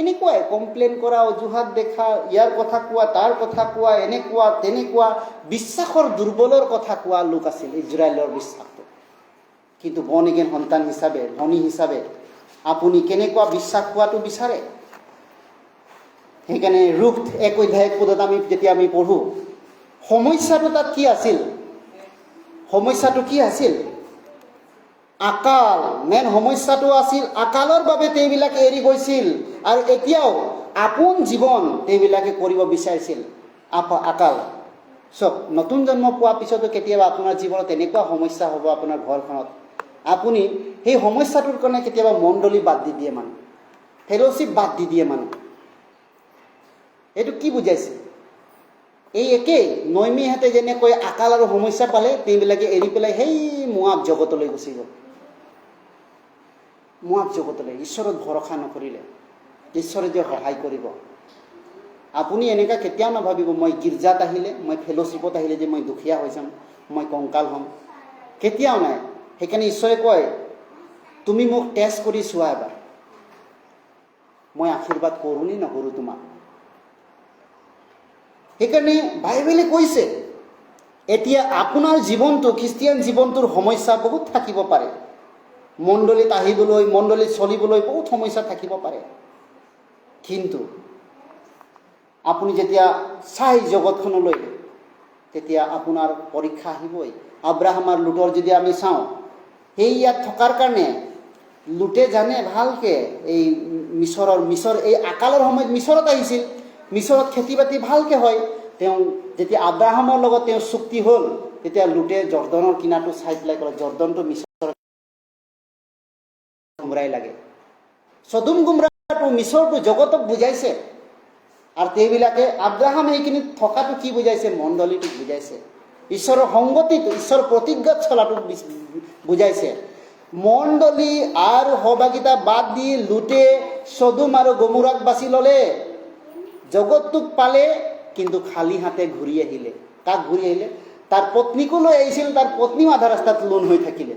এনেকুৱাই, কমপ্লেইন কৰা, অজুহাত দেখা, ইয়াৰ কথা কোৱা, তাৰ কথা কোৱা, এনেকুৱা তেনেকুৱা বিশ্বাসৰ দুৰ্বলৰ কথা কোৱা লোক আছিল ইজৰাইলৰ বিশ্বাসটো। কিন্তু বৰ্ণ এগেইন সন্তান হিচাপে, ধনী হিচাপে আপুনি কেনেকুৱা বিশ্বাস পোৱাটো বিচাৰে? সেইকাৰণে ৰুথ 1:1 আমি যেতিয়া আমি পঢ়োঁ, সমস্যাটো তাত কি আছিল? সমস্যাটো কি আছিল? আকাল। মেইন সমস্যাটো আছিল আকালৰ বাবে তেওঁবিলাকে এৰি গৈছিল। আৰু এতিয়াও আপোন জীৱন তেওঁবিলাকে কৰিব বিচাৰিছিল। আকাল। চব নতুন জন্ম পোৱাৰ পিছতো কেতিয়াবা আপোনাৰ জীৱনত এনেকুৱা সমস্যা হ'ব আপোনাৰ ঘৰখনত, আপুনি সেই সমস্যাটোৰ কাৰণে কেতিয়াবা মণ্ডলী বাদ দি দিয়ে মানুহ, ফেলোশ্বিপ বাদ দি দিয়ে মানুহ। এইটো কি বুজাইছে? এই একেই নয়মিহঁতে যেনেকৈ আকাল আৰু সমস্যা পালে, তেওঁবিলাকে এৰি পেলাই সেই মোৱাব জগতলৈ গুচি গ'ল। মোৱাব জগতলৈ ঈশ্বৰত ভৰসা নকৰিলে, ঈশ্বৰে যে সহায় কৰিব। আপুনি এনেকুৱা কেতিয়াও নাভাবিব, মই গীৰ্জাত আহিলে, মই ফেলোশ্বিপত আহিলে যে মই দুখীয়া হৈ যাম, মই কংকাল হ'ম। কেতিয়াও নাই। সেইকাৰণে ঈশ্বৰে কয়, তুমি মোক টেষ্ট কৰি চোৱা এবাৰ, মই আশীৰ্বাদ কৰোঁ নে নকৰোঁ তোমাক। সেইকাৰণে বাইবেলে কৈছে, এতিয়া আপোনাৰ জীৱনটো, খ্ৰীষ্টিয়ান জীৱনটোৰ সমস্যা বহুত থাকিব পাৰে। মণ্ডলীত আহিবলৈ, মণ্ডলীত চলিবলৈ বহুত সমস্যা থাকিব পাৰে। কিন্তু আপুনি যেতিয়া চাই জগতখনলৈ, তেতিয়া আপোনাৰ পৰীক্ষা আহিবই। আব্ৰাহাম আৰু লুটৰ যদি আমি চাওঁ, সেই ইয়াত থকাৰ কাৰণে লুটে জানে ভালকৈ, এই মিছৰ এই আকালৰ সময়ত মিছৰত আহিছিল, মিছৰত খেতি বাতি ভালকৈ হয়। তেওঁ যেতিয়া আব্ৰাহামৰ লগত তেওঁ চুক্তি হ'ল, তেতিয়া লুটে জৰ্দনৰ কিনাৰটো চাই পেলাই ক'লে, জৰ্দনটো মিছৰ গুমৰাই লাগে। চদুম গুমৰাটো মিছৰটো জগতক বুজাইছে। আৰু তেওঁবিলাকে আব্ৰাহাম এইখিনিত থকাটো কি বুজাইছে? মণ্ডলীটোক বুজাইছে। ঈশ্বৰৰ সংগতিত, ঈশ্বৰৰ প্ৰতিজ্ঞাত চলাটো বুজাইছে। মণ্ডলী আৰু সহভাগিতা বাদ দি লুটে সদোম আৰু গমোৰাক বাছি ল'লে, জগতটোক পালে, কিন্তু খালী হাতে ঘূৰি আহিলে। কাক ঘূৰি আহিলে? তাৰ পত্নীকো লৈ আহিছিল, তাৰ পত্নীও আধা ৰাস্তাত লোন হৈ থাকিলে।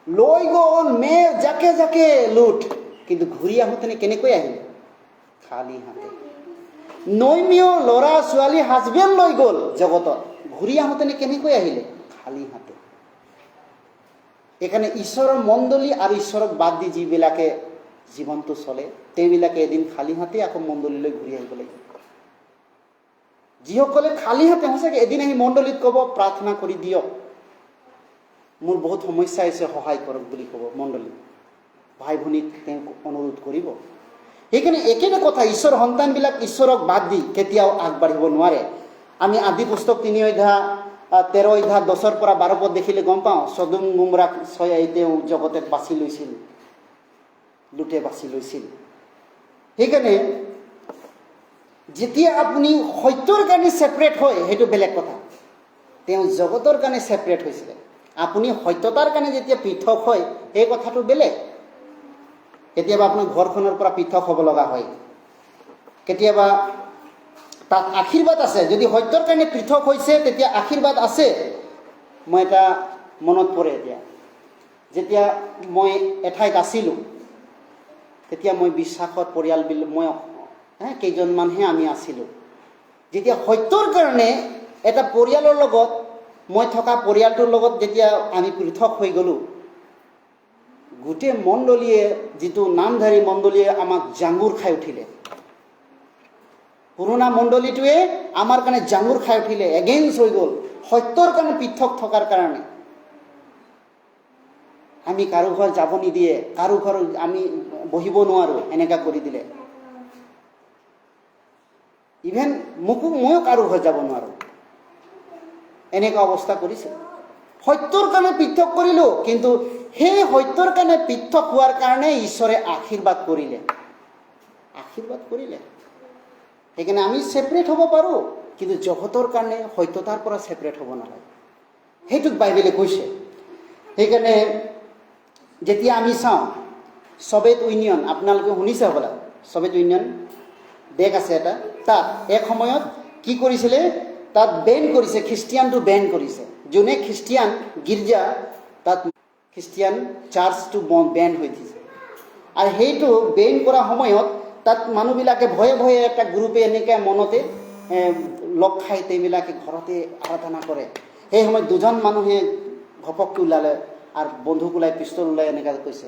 লৈ গ'ল মেৰ জাকে জাকে লুট, কিন্তু ঘূৰি আহোঁতেনে কেনেকৈ আহিলে? খালী হাতে। নৈমীয় ল'ৰা ছোৱালী হাজবেণ্ড লৈ গ'ল জগতত, ঘূৰি আহোঁতেনে কেনেকৈ আহিলে? খালী হাতে। এইকাৰণে ঈশ্বৰৰ মণ্ডলী আৰু ঈশ্বৰক বাদ দি যিবিলাকে জীৱনটো চলে, তেওঁবিলাকে এদিন খালী হাতে আকৌ মণ্ডলীলৈ ঘূৰি আহিব লাগিব। যিসকলে খালী হাতে সঁচাকৈ এদিন আহি মণ্ডলীত ক'ব, প্ৰাৰ্থনা কৰি দিয়ক, মোৰ বহুত সমস্যা হৈছে, সহায় কৰক বুলি ক'ব মণ্ডলীত, ভাই ভনীক তেওঁক অনুৰোধ কৰিব। সেইকাৰণে একেটা কথা, ঈশ্বৰৰ সন্তানবিলাক ঈশ্বৰক বাদ দি কেতিয়াও আগবাঢ়িব নোৱাৰে। আমি আদি পুস্তক 3 অধ্যায় 13 অধ্যায় 10 পৰা 12 পদ দেখিলে গম পাওঁ, সদোম গমোৰাক তেওঁ জগতে বাছি লৈছিল, লুটে বাছি লৈছিল। সেইকাৰণে যেতিয়া আপুনি সত্যৰ কাৰণে ছেপাৰেট হয়, সেইটো বেলেগ কথা। তেওঁ জগতৰ কাৰণে ছেপাৰেট হৈছিলে। আপুনি সত্যতাৰ কাৰণে যেতিয়া পৃথক হয়, সেই কথাটো বেলেগ। কেতিয়াবা আপোনাৰ ঘৰখনৰ পৰা পৃথক হ'ব লগা হয়, কেতিয়াবা তাত আশীৰ্বাদ আছে। যদি সত্যৰ কাৰণে পৃথক হৈছে, তেতিয়া আশীৰ্বাদ আছে। মই এটা মনত পৰে, যেতিয়া মই এঠাইত আছিলোঁ, তেতিয়া মই বিশ্বাসৰ পৰিয়াল, মই কেইজনমানহে আমি আছিলোঁ। যেতিয়া সত্যৰ কাৰণে এটা পৰিয়ালৰ লগত, মই থকা পৰিয়ালটোৰ লগত যেতিয়া আমি পৃথক হৈ গ'লোঁ, গোটেই মণ্ডলীয়ে, যিটো নামধাৰী মণ্ডলীয়ে আমাক জাঙুৰ খাই উঠিলে। পুৰণা মণ্ডলীটোৱে আমাৰ কাৰণে জাঙুৰ খাই উঠিলে, এগেইনষ্ট হৈ গ'ল সত্যৰ কাৰণে পৃথক থকাৰ কাৰণে। আমি কাৰো ঘৰ যাব নিদিয়ে, কাৰো ঘৰ আমি বহিব নোৱাৰোঁ, এনেকুৱা কৰি দিলে। ইভেন ময়ো কাৰো ঘৰ যাব নোৱাৰোঁ, এনেকুৱা অৱস্থা কৰিছে। সত্যৰ কাৰণে পৃথক কৰিলোঁ, কিন্তু সেই সত্যৰ কাৰণে পৃথক হোৱাৰ কাৰণে ঈশ্বৰে আশীৰ্বাদ কৰিলে, আশীৰ্বাদ কৰিলে। সেইকাৰণে আমি ছেপাৰেট হ'ব পাৰোঁ, কিন্তু জগতৰ কাৰণে সত্যতাৰ পৰা ছেপাৰেট হ'ব নালাগে, সেইটোক বাইবেলে কৈছে। সেইকাৰণে যেতিয়া আমি চাওঁ ছভিয়েট ইউনিয়ন, আপোনালোকে শুনিছে হ'বলা, ছভিয়েট ইউনিয়ন দেশ আছে এটা, তাত এক সময়ত কি কৰিছিলে, তাত বেন কৰিছে, খ্ৰীষ্টিয়ানটো বেন কৰিছে। যোনে খ্ৰীষ্টিয়ান গীৰ্জা, তাত খ্ৰীষ্টিয়ান চাৰ্চটো বেন হৈ দিছে। আৰু সেইটো বেন কৰা সময়ত তাত মানুহবিলাকে ভয়ে ভয়ে এটা গ্ৰুপে এনেকৈ মনতে লগ খাই তেওঁবিলাকে ঘৰতে আৰাধনা কৰে। সেই সময়ত 2জন মানুহে ঘপককৈ ওলালে আৰু বন্ধুক ওলাই, পিষ্টল ওলাই এনেকৈ কৈছে,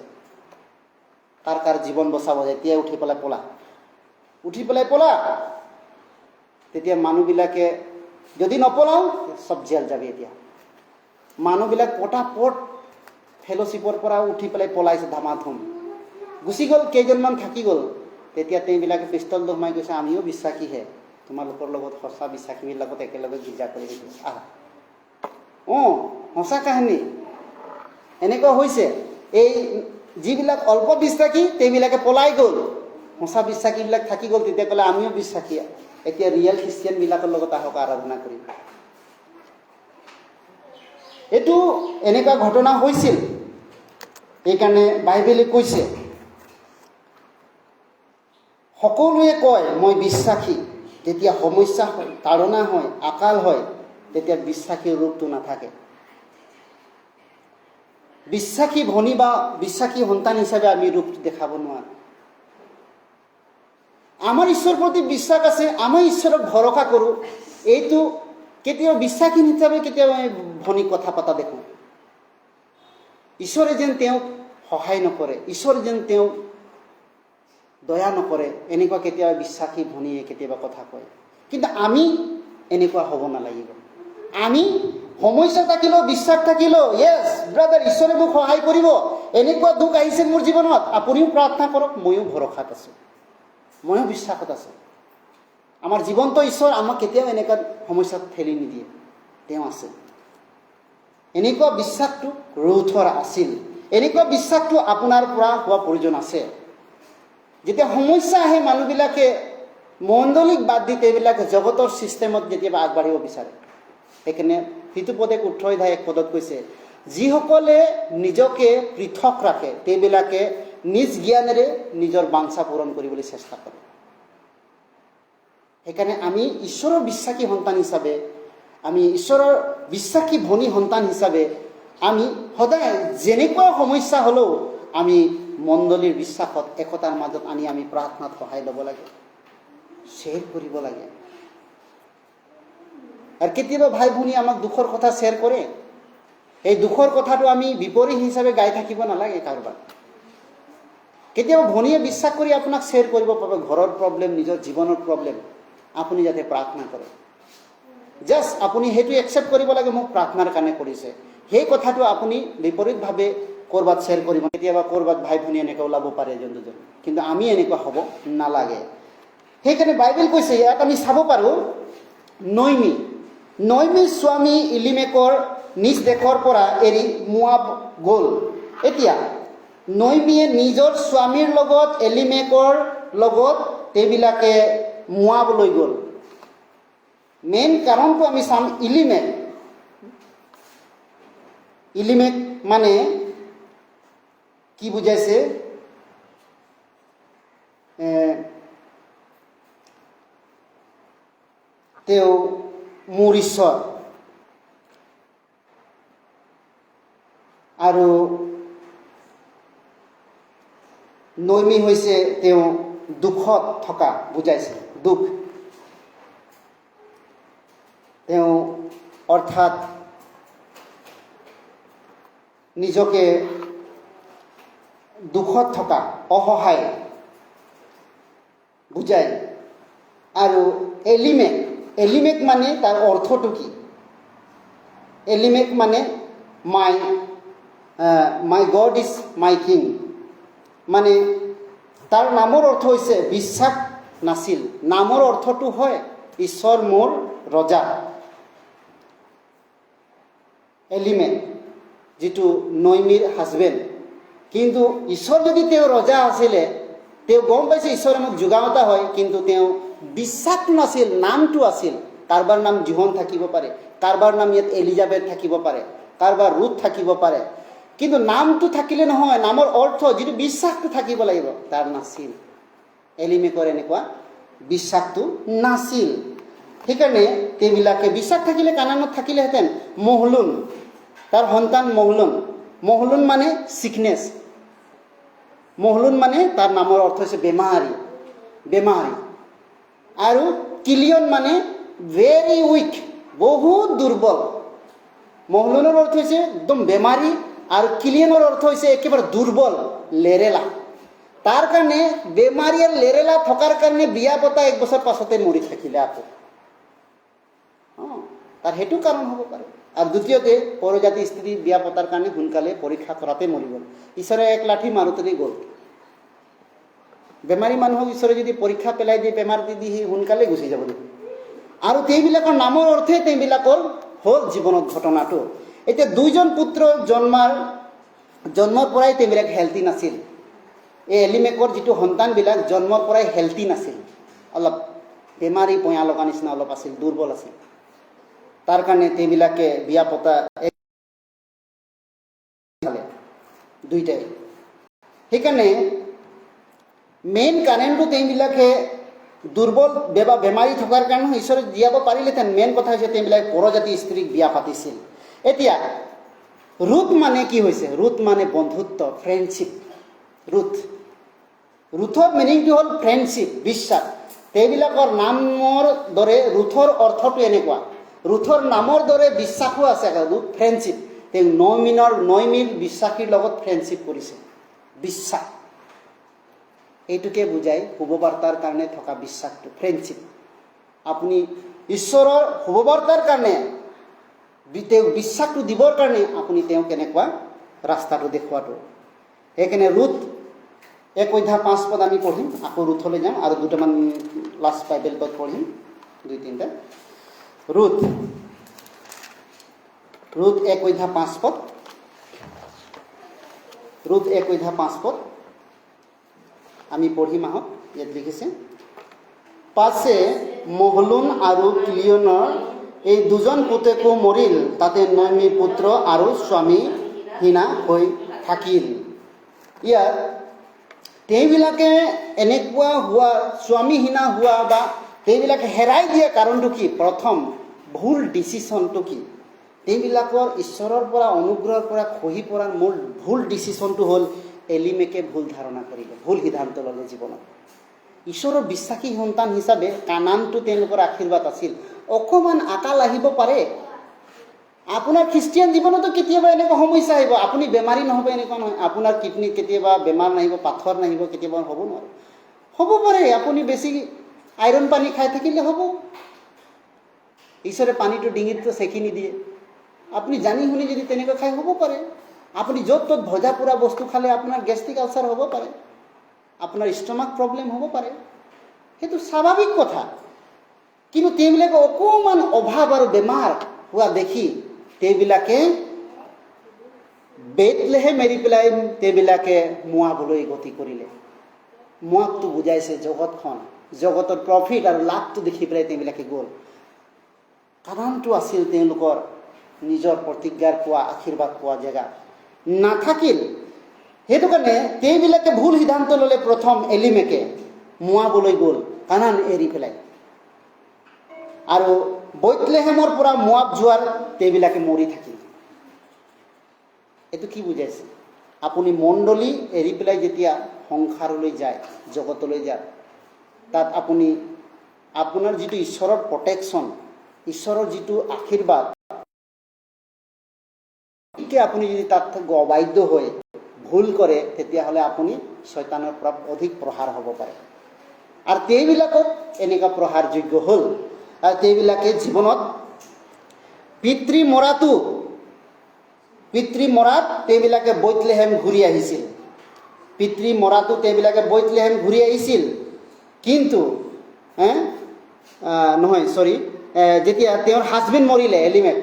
কাৰ জীৱন বচাব, এতিয়াই উঠি পেলাই পলা। তেতিয়া মানুহবিলাকে, যদি নপলাওঁ চব জেল যাবি। এতিয়া মানুহবিলাক পটাপট ফেলোশ্বিপৰ পৰা উঠি পেলাই পলাইছে, ধামাধুম গুচি গ'ল, কেইজনমান থাকি গ'ল। তেতিয়া তেওঁবিলাকে পিষ্টলটো সোমাই কৈছে, আমিও বিশ্বাসীহে, তোমালোকৰ লগত সঁচা বিশ্বাসীবিলাকত একেলগে গীৰ্জা কৰি দিছোঁ, আহা। সঁচা কাহিনী এনেকুৱা হৈছে। এই যিবিলাক অল্প বিশ্বাসী, তেওঁবিলাকে পলাই গ'ল, সঁচা বিশ্বাসীবিলাক থাকি গ'ল। তেতিয়া ক'লে, আমিও বিশ্বাসী, এতিয়া ৰিয়েল খ্ৰীষ্টিয়ানবিলাকৰ লগত আহক, আৰাধনা কৰিম। এইটো এনেকুৱা ঘটনা হৈছিল। সেইকাৰণে বাইবেলে কৈছে, সকলোৱে কয় মই বিশ্বাসী, যেতিয়া সমস্যা হয়, তাড়না হয়, আকাল হয়, তেতিয়া বিশ্বাসীৰ ৰূপটো নাথাকে। বিশ্বাসী ভনী বা বিশ্বাসী সন্তান হিচাপে আমি ৰূপটো দেখাব নোৱাৰোঁ। আমাৰ ঈশ্বৰৰ প্ৰতি বিশ্বাস আছে, আমি ঈশ্বৰক ভৰসা কৰোঁ, এইটো কেতিয়াও বিশ্বাসী হিচাপে কেতিয়াও আমি ভনীক কথা পতা দেখোঁ। ঈশ্বৰে যেন তেওঁক সহায় নকৰে, ঈশ্বৰে যেন তেওঁক দয়া নকৰে, এনেকুৱা কেতিয়াবা বিশ্বাসী ভনীয়ে কেতিয়াবা কথা কয়। কিন্তু আমি এনেকুৱা হ'ব নালাগিব। আমি সমস্যা থাকিলেও, বিশ্বাস থাকিলেও, য়েছ ব্ৰাদাৰ, ঈশ্বৰে মোক সহায় কৰিব, এনেকুৱা দুখ আহিছে মোৰ জীৱনত, আপুনিও প্ৰাৰ্থনা কৰক, ময়ো ভৰসাত আছোঁ, ময়ো বিশ্বাসত আছোঁ। আমাৰ জীৱন্ত ঈশ্বৰ আমাক কেতিয়াও এনেকুৱা সমস্যাত ঠেলি নিদিয়ে, তেওঁ আছে। এনেকুৱা বিশ্বাসটো ৰুথৰ আছিল, এনেকুৱা বিশ্বাসটো আপোনাৰ পৰা হোৱা প্ৰয়োজন আছে। যেতিয়া সমস্যা আহে, মানুহবিলাকে মণ্ডলীক বাদ দি তেওঁবিলাকে জগতৰ ছিষ্টেমত যেতিয়াবা আগবাঢ়িব বিচাৰে, সেইকাৰণে সিটো পদে 18:1 কৈছে, যিসকলে নিজকে পৃথক ৰাখে তেওঁবিলাকে নিজ জ্ঞানেৰে নিজৰ বাঞ্ছা পূৰণ কৰিবলৈ চেষ্টা কৰে। সেইকাৰণে আমি ঈশ্বৰৰ বিশ্বাসী সন্তান হিচাপে, আমি ঈশ্বৰৰ বিশ্বাসী ভনী সন্তান হিচাপে আমি সদায় যেনেকুৱা সমস্যা হ'লেও আমি মণ্ডলীৰ বিশ্বাসত একতাৰ মাজত আনি আমি প্ৰাৰ্থনাত সহায় ল'ব লাগে, শ্বেয়াৰ কৰিব লাগে। আৰু কেতিয়াবা ভাই ভনী আমাক দুখৰ কথা শ্বেয়াৰ কৰে, এই দুখৰ কথাটো আমি বিপৰীত হিচাপে গাই থাকিব নালাগে কাৰোবাক। কেতিয়াবা ভনীয়ে বিশ্বাস কৰি আপোনাক শ্বেয়াৰ কৰিব পাব ঘৰৰ প্ৰব্লেম, নিজৰ জীৱনৰ প্ৰব্লেম, আপুনি যাতে প্ৰাৰ্থনা কৰে। জাষ্ট আপুনি সেইটো একচেপ্ট কৰিব লাগে, মোক প্ৰাৰ্থনাৰ কাৰণে কৰিছে। সেই কথাটো আপুনি বিপৰীতভাৱে ক'ৰবাত শ্বেয়াৰ কৰিব। কেতিয়াবা ক'ৰবাত ভাই ভনী এনেকৈ ওলাব পাৰে যোনজন, কিন্তু আমি এনেকুৱা হ'ব নালাগে। সেইকাৰণে বাইবেল কৈছে, ইয়াত আমি চাব পাৰোঁ নয়মীৰ স্বামী ইলিমেকৰ নিজ দেশৰ পৰা এৰি মোৱাব গ'ল। এতিয়া নয়মীয়ে নিজৰ স্বামীৰ লগত এলিমেকৰ লগত তেওঁবিলাকে মোৱাবলৈ গ'ল। মেইন কাৰণটো আমি চাম ইলিমেক মানে কি বুজাইছে? তেওঁ মোৰ ঈশ্বৰ, আৰু নয়মী হৈছে তেওঁ দুখত থকা বুজাইছে, দুখ। তেওঁ অৰ্থাৎ নিজকে দুখত থকা, অসহায় বুজায়। আৰু এলিমেক মানে তাৰ অৰ্থটো কি? এলিমেক মানে মাই গড ইজ মাই কিং, মানে তাৰ নামৰ অৰ্থ হৈছে বিশ্বাস নাছিল। নামৰ অৰ্থটো হয় ঈশ্বৰ মোৰ ৰজা। এলিমেক যিটো নয়মীৰ হাজবেণ্ড, কিন্তু ঈশ্বৰ যদি তেওঁ ৰজা আছিলে, তেওঁ গম পাইছে ঈশ্বৰে মোক যোগাওঁতা হয়, কিন্তু তেওঁ বিশ্বাস নাছিল। নামটো আছিল, কাৰোবাৰ নাম জীহন থাকিব পাৰে, কাৰোবাৰ নাম ইয়াত এলিজাবেথ থাকিব পাৰে, কাৰোবাৰ ৰুথ থাকিব পাৰে, কিন্তু নামটো থাকিলে নহয়, নামৰ অৰ্থ যিটো বিশ্বাসটো থাকিব লাগিব, তাৰ নাছিল। এলিমেকৰ এনেকুৱা বিশ্বাসটো নাছিল। সেইকাৰণে তেওঁবিলাকে বিশ্বাস থাকিলে কানানত থাকিলেহেঁতেন। মহলুন, তাৰ সন্তান মহলুন মানে চিকনেছ। মহলুন মানে তাৰ নামৰ অৰ্থ হৈছে বেমাৰী। আৰু কিলিয়ন মানে ভেৰি উইক, বহুত দুৰ্বল। মহলুনৰ অৰ্থ হৈছে একদম বেমাৰী, আৰু কিলিয়নৰ অৰ্থ হৈছে একেবাৰে দুৰ্বল, লেৰেলা। তাৰ কাৰণে বেমাৰী আৰু লেৰেলা থকাৰ কাৰণে বিয়া পতা 1 বছৰ পাছতে মৰি থাকিলে আকৌ। তাৰ সেইটো কাৰণ হ'ব পাৰে। আৰু দ্বিতীয়তে পৰজাতি স্ত্ৰী বিয়া পতাৰ কাৰণে সোনকালে পৰীক্ষা কৰাতে মৰি গ'ল। ঈশ্বৰে 1 লাঠি মাৰোঁতেই গ'ল। বেমাৰী মানুহক ঈশ্বৰে যদি পৰীক্ষা পেলাই দিয়ে, বেমাৰ দি সি সোনকালে গুচি যাব নেকি? আৰু তেওঁবিলাকৰ নামৰ অৰ্থে তেওঁবিলাকৰ হ'ল জীৱনত ঘটনাটো। এতিয়া 2জন পুত্ৰ জন্মৰ পৰাই তেওঁবিলাক হেল্থি নাছিল। এই এলিমেকৰ যিটো সন্তানবিলাক জন্মৰ পৰাই হেল্থি নাছিল, অলপ বেমাৰী পঞা লগা নিচিনা অলপ আছিল, দুৰ্বল আছিল। তাৰ কাৰণে তেওঁবিলাকে বিয়া পতা দুইটাই। সেইকাৰণে মেইন কাৰণটো তেওঁবিলাকে দুৰ্বল বেমাৰী থকাৰ কাৰণে ঈশ্বৰে দিয়াব পাৰিলেহেঁতেন। মেইন কথা হৈছে তেওঁবিলাকে পৰজাতি স্ত্ৰীক বিয়া পাতিছিল। এতিয়া ৰুথ মানে কি হৈছে? ৰুথ মানে বন্ধুত্ব, ফ্ৰেণ্ডশ্বিপ। ৰুথৰ মিনিংটো হ'ল ফ্ৰেণ্ডশ্বিপ, বিশ্বাস। তেওঁবিলাকৰ নামৰ দৰে ৰুথৰ অৰ্থটো এনেকুৱা। ৰুথৰ নামৰ দৰে বিশ্বাসো আছে, ৰুথ ফ্ৰেণ্ডশ্বিপ। তেওঁ নয়মীৰ বিশ্বাসীৰ লগত ফ্ৰেণ্ডশ্বিপ কৰিছে, বিশ্বাস। এইটোকে বুজায় শুভবাৰ্তাৰ কাৰণে থকা বিশ্বাসটো, ফ্ৰেণ্ডশ্বিপ। আপুনি ঈশ্বৰৰ শুভবাৰ্তাৰ কাৰণে তেওঁক বিশ্বাসটো দিবৰ কাৰণে আপুনি তেওঁক কেনেকুৱা ৰাস্তাটো দেখুৱাটো। সেইকাৰণে ৰুথ 1:5 আমি পঢ়িম, আকৌ ৰুথলৈ যাম, আৰু 2টামান লাষ্ট বাইবেল পদ পঢ়িম, 2-3টা। ৰুথ 1:5 ৰুথ 1:5 আমি পঢ়িম আহক। ইয়াত লিখিছে, পাছে মহলুন আৰু কিলিয়নৰ এই দুজন পুতেকো মৰিল, তাতে নয়মী পুত্ৰ আৰু স্বামীহীনা হৈ থাকিল। ইয়াত তেওঁবিলাকে এনেকুৱা হোৱা, স্বামীহীনা হোৱা বা তেওঁবিলাকে হেৰাই দিয়া কাৰণটো কি? প্ৰথম ভুল ডিচিশ্যনটো কি? তেওঁবিলাকৰ ঈশ্বৰৰ পৰা অনুগ্ৰহৰ পৰা খহি পৰাৰ মূল ভুল ডিচিশ্যনটো হ'ল এলিমেকে ভুল ধাৰণা কৰিলে, ভুল সিদ্ধান্ত ল'লে জীৱনত। ঈশ্বৰৰ বিশ্বাসী সন্তান হিচাপে কানানটো তেওঁলোকৰ আশীৰ্বাদ আছিল। অকণমান আকাল আহিব পাৰে। আপোনাৰ খ্ৰীষ্টিয়ান জীৱনতো কেতিয়াবা এনেকুৱা সমস্যা আহিব। আপুনি বেমাৰী নহ'ব এনেকুৱা নহয়। আপোনাৰ কিডনীত কেতিয়াবা বেমাৰ নাহিব, পাথৰ নাহিব, কেতিয়াবা হ'ব নোৱাৰে, হ'ব পাৰে। আপুনি বেছি আইৰণ পানী খাই থাকিলে হ'ব। ঈশ্বৰে পানীটো ডিঙিতটো চেকি নিদিয়ে। আপুনি জানি শুনি যদি তেনেকৈ খাই হ'ব পাৰে। আপুনি য'ত ত'ত ভজা পোৰা বস্তু খালে আপোনাৰ গেষ্ট্ৰিক আলচাৰ হ'ব পাৰে, আপোনাৰ ষ্টমাক প্ৰব্লেম হ'ব পাৰে, সেইটো স্বাভাৱিক কথা। কিন্তু তেওঁবিলাকে অকণমান অভাৱ আৰু বেমাৰ হোৱা দেখি তেওঁবিলাকে বেথলেহেম এৰি পেলাই তেওঁবিলাকে মোৱাবলৈ গতি কৰিলে। মোৱাবটো বুজাইছে জগতখন, জগতৰ প্ৰফিট আৰু লাভটো দেখি পেলাই তেওঁবিলাকে গ'ল। কানানটো আছিল তেওঁলোকৰ নিজৰ প্ৰতিজ্ঞাৰ পোৱা, আশীৰ্বাদ পোৱা জেগা নাথাকিল। সেইটো কাৰণে তেওঁবিলাকে ভুল সিদ্ধান্ত ল'লে। প্ৰথম এলিমেকে মোৱাবলৈ গ'ল, কানান এৰি পেলাই। আৰু বেথলেহেমৰ পৰা মোৱাব যোৱাৰ তেওঁবিলাকে মৰি থাকিল। এইটো কি বুজাইছে? আপুনি মণ্ডলী এৰি পেলাই যেতিয়া সংসাৰলৈ যায়, জগতলৈ যায়, তাত আপুনি আপোনাৰ যিটো ঈশ্বৰৰ প্ৰটেকশ্যন, ঈশ্বৰৰ যিটো আশীৰ্বাদ, আপুনি যদি তাত অবাধ্য হৈ ভুল কৰে, তেতিয়াহ'লে আপুনি শয়তানৰ পৰা অধিক প্ৰহাৰ হ'ব পাৰে। আৰু তেওঁবিলাকক এনেকুৱা প্ৰহাৰযোগ্য হ'ল। আৰু তেওঁবিলাকে জীৱনত পিতৃ মৰাত তেওঁবিলাকে বেথলেহেম ঘূৰি আহিছিল। পিতৃ মৰাটো তেওঁবিলাকে বেথলেহেম ঘূৰি আহিছিল। কিন্তু যেতিয়া তেওঁৰ হাজবেণ্ড মৰিলে এলিমেক,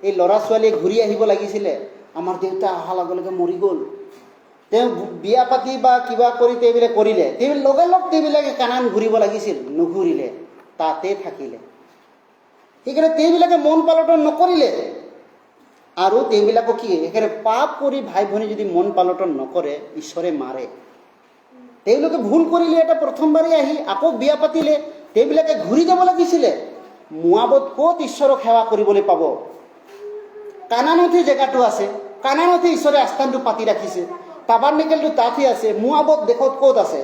এই ল'ৰা ছোৱালীয়ে ঘূৰি আহিব লাগিছিলে। আমাৰ দেউতা অহাৰ লগে লগে মৰি গ'ল। তেওঁ বিয়া পাতি বা কিবা কৰি তেওঁবিলাক কৰিলে, লগে লগ তেওঁবিলাকে কানান ঘূৰিব লাগিছিল, নুঘূৰিলে, তাতে থাকিলে। সেইকাৰণে তেওঁবিলাকে মন পালটন নকৰিলে। আৰু তেওঁবিলাকক কি সেইকাৰণে পাপ কৰি ভাই ভনী যদি মন পালটন নকৰে, ঈশ্বৰে মাৰে। তেওঁলোকে ভুল কৰিলে, এটা প্ৰথমবাৰেই আহি আকৌ বিয়া পাতিলে। তেওঁবিলাকে ঘূৰি যাব লাগিছিলে। মোৱাবত ক'ত ঈশ্বৰক সেৱা কৰিবলৈ পাব? কানানতে জেগাটো আছে, কানানতে ঈশ্বৰে আস্থানটো পাতি ৰাখিছে, টাবাৰনেকেলটো তাতহে আছে। মোৱাবত দেশত ক'ত আছে?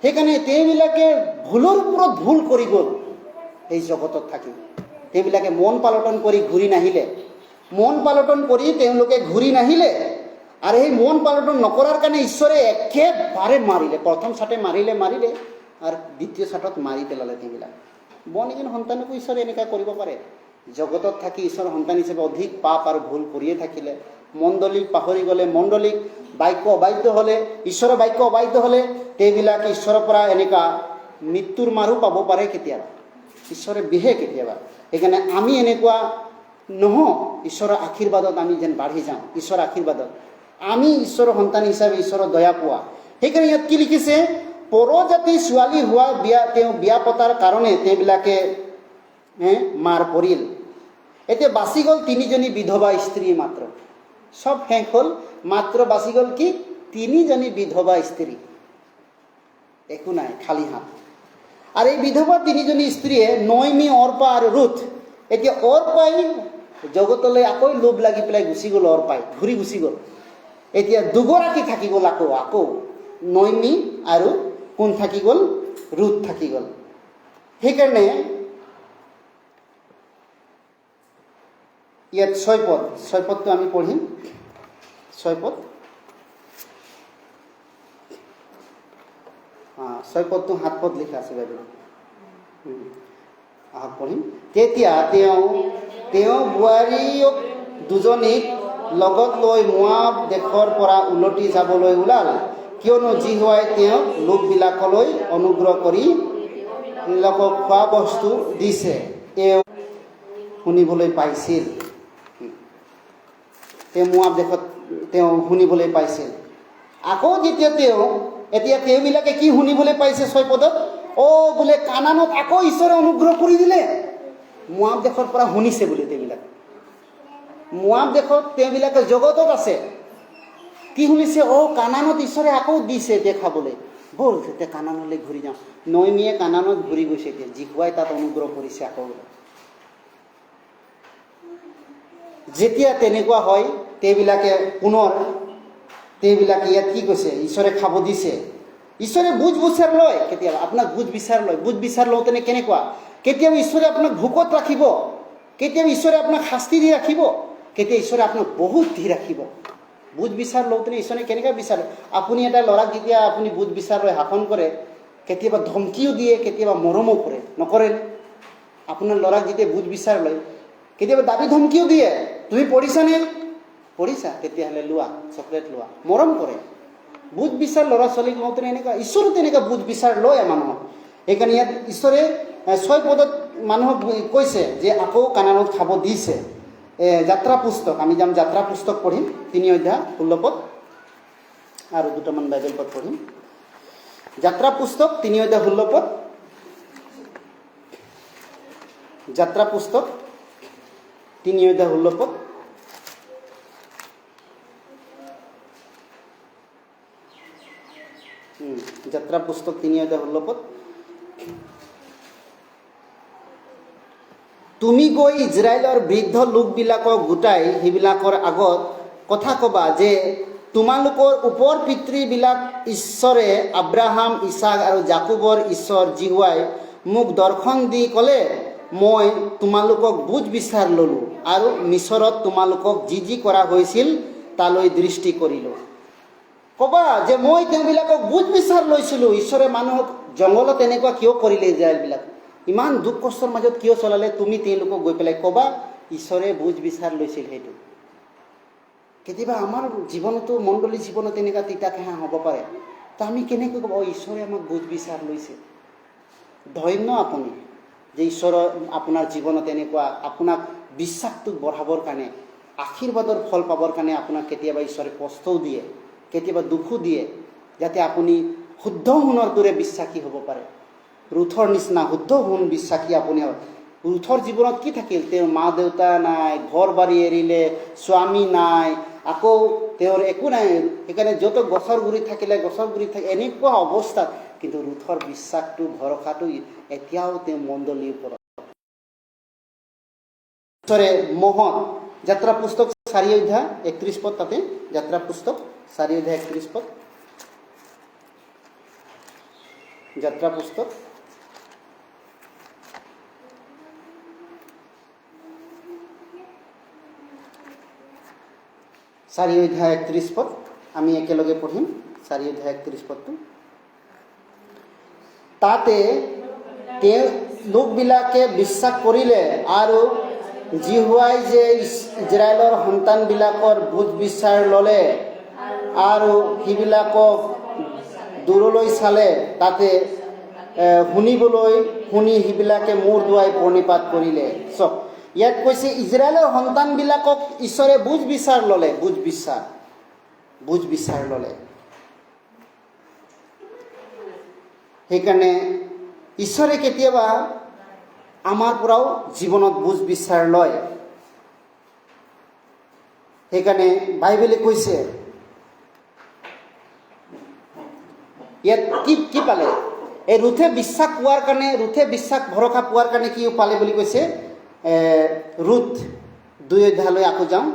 সেইকাৰণে তেওঁবিলাকে ভুলৰ ওপৰত ভুল কৰি গ'ল। এই জগতত থাকি তেওঁবিলাকে মন পালটন কৰি ঘূৰি নাহিলে। মন পালটন কৰি তেওঁলোকে ঘূৰি নাহিলে। আৰু সেই মন পালটন নকৰাৰ কাৰণে ঈশ্বৰে একেবাৰে মাৰিলে। প্ৰথম চাটে মাৰিলে আৰু দ্বিতীয় চাটত মাৰি পেলালে তেওঁবিলাক। বৰ্ণ সন্তানকো ঈশ্বৰে এনেকুৱা কৰিব পাৰে। জগতত থাকি ঈশ্বৰৰ সন্তান হিচাপে অধিক পাপ আৰু ভুল কৰিয়ে থাকিলে। মণ্ডলীক পাহৰি গ'লে, মণ্ডলীক বাক্য অবাধ্য হ'লে, ঈশ্বৰৰ বাক্য অবাধ্য হ'লে তেওঁবিলাক ঈশ্বৰৰ পৰা এনেকুৱা মৃত্যুৰ মাৰো পাব পাৰে কেতিয়াবা। ঈশ্বৰে বিহে কেতিয়াবা। সেইকাৰণে আমি এনেকুৱা নহওঁ। ঈশ্বৰৰ আশীৰ্বাদত আমি যেন বাঢ়ি যাওঁ। ঈশ্বৰৰ আশীৰ্বাদত আমি ঈশ্বৰৰ সন্তান হিচাপে ঈশ্বৰৰ দয়া পোৱা। সেইকাৰণে ইয়াত কি লিখিছে? পৰজাতি ছোৱালী হোৱা তেওঁ বিয়া পতাৰ কাৰণে তেওঁবিলাকে মাৰ পৰিল। এতিয়া বাচি গ'ল 3জনী বিধৱা স্ত্ৰী মাত্ৰ। চব শেষ হ'ল, মাত্ৰ বাচি গ'ল কি? 3জনী বিধৱা স্ত্ৰী। একো নাই, খালী হাত। আৰু এই বিধৱা 3জনী স্ত্ৰীয়ে নয়মী, অৰ্পা আৰু ৰুথ। এতিয়া অৰ্পাই জগতলৈ আকৌ লোভ লাগি পেলাই গুচি গ'ল। অৰ্পাই ঘূৰি গুচি গ'ল। এতিয়া দুগৰাকী থাকি গ'ল। আকৌ নয়মী আৰু কোন থাকি গ'ল? ৰুথ থাকি গ'ল। সেইকাৰণে ইয়াত 6 পদটো আমি পঢ়িম। 6 পদ, 6 পদটো 7 পদ লিখা আছে বাইবেলত। পঢ়িম। তেতিয়া তেওঁ বোৱাৰীক দুজনীক লগত লৈ মোৱাব দেশৰ পৰা উলটি যাবলৈ ওলাল, কিয়নো জিহুৱাই তেওঁক লোকবিলাকলৈ অনুগ্ৰহ কৰি তেওঁলোকক খোৱা বস্তু দিছে। তেওঁ শুনিবলৈ পাইছিল। তেওঁ মোৱাব দেশত তেওঁ শুনিবলৈ পাইছিল। আকৌ যেতিয়া এতিয়া তেওঁবিলাকে কি শুনিবলৈ পাইছে? 6 পদত বোলে কানানত আকৌ ঈশ্বৰে অনুগ্ৰহ কৰি দিলে। মোৱাব দেশৰ পৰা শুনিছে বুলি তেওঁবিলাক। মোৱাব দেশত তেওঁবিলাকে জগতত আছে, কি শুনিছে? কানানত ঈশ্বৰে আকৌ দিছে এতিয়া খাবলৈ, ব'ল এতিয়া কানানলৈ ঘূৰি যাওঁ। নয়মীয়ে কানানত ঘূৰি গৈছে, এতিয়া জিহুৱাই তাত অনুগ্ৰহ কৰিছে আকৌ। যেতিয়া তেনেকুৱা হয়, তেওঁবিলাকে ইয়াত কি কৈছে? ঈশ্বৰে খাব দিছে। ঈশ্বৰে বুজ বিচাৰ লয়, কেতিয়াবা আপোনাক বুজ বিচাৰ লওঁতেনে কেনেকুৱা? কেতিয়াবা ঈশ্বৰে আপোনাক ভোকত ৰাখিব, কেতিয়াবা ঈশ্বৰে আপোনাক শাস্তি দি ৰাখিব, কেতিয়াবা ঈশ্বৰে আপোনাক বহুত দি ৰাখিব। বুজ বিচাৰ লওঁতেনে ঈশ্বৰে কেনেকৈ বিচাৰে? আপুনি এটা ল'ৰাক যেতিয়া আপুনি বুজ বিচাৰ লৈ শাসন কৰে, কেতিয়াবা ধমকিও দিয়ে, কেতিয়াবা মৰমো কৰে, নকৰে? আপোনাৰ ল'ৰাক যেতিয়া বুজ বিচাৰ লয়, কেতিয়াবা দাবী ধমকিও দিয়ে, তুমি পঢ়িছানে? পঢ়িছা? তেতিয়াহ'লে লোৱা, চকলেট লোৱা, মৰম কৰে। বুজ বিচাৰ ল'ৰা ছোৱালীক লওঁতেনে এনেকুৱা, ঈশ্বৰো তেনেকুৱা বুজ বিচাৰ লয় মানুহক। সেইকাৰণে ইয়াত ঈশ্বৰে 6 পদত মানুহক কৈছে যে আকৌ কানানত খাব দিছে। যাত্ৰা পুস্তক, আমি যাম যাত্ৰা পুস্তক পঢ়িম 3 অধ্যায় 16 পদ, আৰু দুটামান বাইবেল পদ পঢ়িম। যাত্ৰা পুস্তক 3 অধ্যায় 16 পদ, যাত্ৰা পুস্তক 3 অধ্যায় 16 পদ। যাত্ৰা পুস্তক 3 অধ্যায় 16 পদ। তুমি গৈ ইজৰাইলৰ বৃদ্ধ লোকবিলাকক গোটাই সেইবিলাকৰ আগত কথা ক'বা যে তোমালোকৰ ওপৰ পিতৃবিলাক ঈশ্বৰে আব্ৰাহাম, ইছাক আৰু জাকুবৰ ঈশ্বৰ জিহুৱাই মোক দৰ্শন দি ক'লে, মই তোমালোকক বুজ বিচাৰ ল'লোঁ আৰু মিছৰত তোমালোকক যি কৰা হৈছিল তালৈ দৃষ্টি কৰিলোঁ। ক'বা যে মই তেওঁবিলাকক বুজ বিচাৰ লৈছিলোঁ। ঈশ্বৰে মানুহক জংঘলত এনেকুৱা কিয় কৰিলে? ইজৰাইলবিলাক ইমান দুখ কষ্টৰ মাজত কিয় চলালে? তুমি তেওঁলোকক গৈ পেলাই ক'বা ঈশ্বৰে বুজ বিচাৰ লৈছিল। সেইটো কেতিয়াবা আমাৰ জীৱনতো, মণ্ডলী জীৱনত এনেকুৱা তিতা কেঁহা হ'ব পাৰে। তো আমি কেনেকৈ ক'ব ঈশ্বৰে আমাক বুজ বিচাৰ লৈছে? ধন্য আপুনি যে ঈশ্বৰৰ আপোনাৰ জীৱনত এনেকুৱা আপোনাক বিশ্বাসটো বঢ়াবৰ কাৰণে, আশীৰ্বাদৰ ফল পাবৰ কাৰণে আপোনাক কেতিয়াবা ঈশ্বৰে কষ্টও দিয়ে, কেতিয়াবা দুখো দিয়ে, যাতে আপুনি শুদ্ধ সোণৰ দৰে বিশ্বাসী হ'ব পাৰে। ৰুথৰ নিচিনা শুদ্ধ সোণ বিশ্বাসী আপুনি। ৰুথৰ জীৱনত কি থাকিল? তেওঁৰ মা দেউতা নাই, ঘৰ বাৰী এৰিলে, স্বামী নাই, আকৌ তেওঁৰ একো নাই। সেইকাৰণে য'ত গছৰ গুৰিত থাকিলে, গছৰ গুৰিত থাকে, এনেকুৱা অৱস্থাত কিন্তু ৰুথৰ বিশ্বাসটো, ভৰসাটো এতিয়াও তেওঁ মণ্ডলীৰ ওপৰত। ঈশ্বৰে মহৎ। যাত্ৰা পুস্তক 4 অধ্যায় 31 পদ, তাতে যাত্ৰা পুস্তক 4 অধ্যায় 31 পদ। যাত্ৰা পুস্তক 4 অধ্যায় 31 পদ, আমি একেলগে পঢ়িম 4 অধ্যায় 31 পদটো। তাতে তেওঁ লোকবিলাকে বিশ্বাস কৰিলে আৰু জিহুৱাই যে ইজৰাইলৰ সন্তানবিলাকৰ বুজ বিচাৰ ল'লে আৰু সেইবিলাকক দূৰলৈ চালে, তাতে শুনি সেইবিলাকে মূৰ দোৱাই প্ৰণিপাত কৰিলে। চব ইয়াত কৈছে ইজৰাইলৰ সন্তানবিলাকক ঈশ্বৰে বুজ বিচাৰ ল'লে, বুজ বিচাৰ ল'লে। সেইকাৰণে ঈশ্বৰে কেতিয়াবা আমাৰ পৰাও জীৱনত বুজ বিচাৰ লয়। সেইকাৰণে বাইবেলে কৈছে, ইয়াত কি পালে? এই ৰুথে বিশ্বাস পোৱাৰ কাৰণে, ৰুথে বিশ্বাস ভৰসা পোৱাৰ কাৰণে কি পালে বুলি কৈছে? ৰুথ 2 অধ্যায়লৈ আকৌ যাওঁ,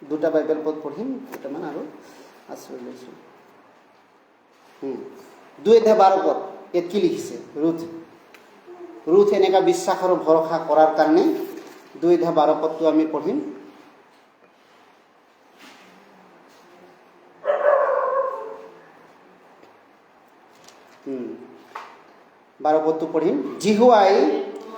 দুটা বাইবেল পদ পঢ়িম দুটামান আৰু আশ্ৰয় লৈছোঁ। 2 অধ্যায় 12 পদ, ইয়াত কি লিখিছে? ৰুথ এনেকুৱা বিশ্বাস আৰু ভৰসা কৰাৰ কাৰণে 2 অধ্যায় 12 পদটো আমি পঢ়িম। বাৰ পদটো পঢ়িম। জিহুৱাই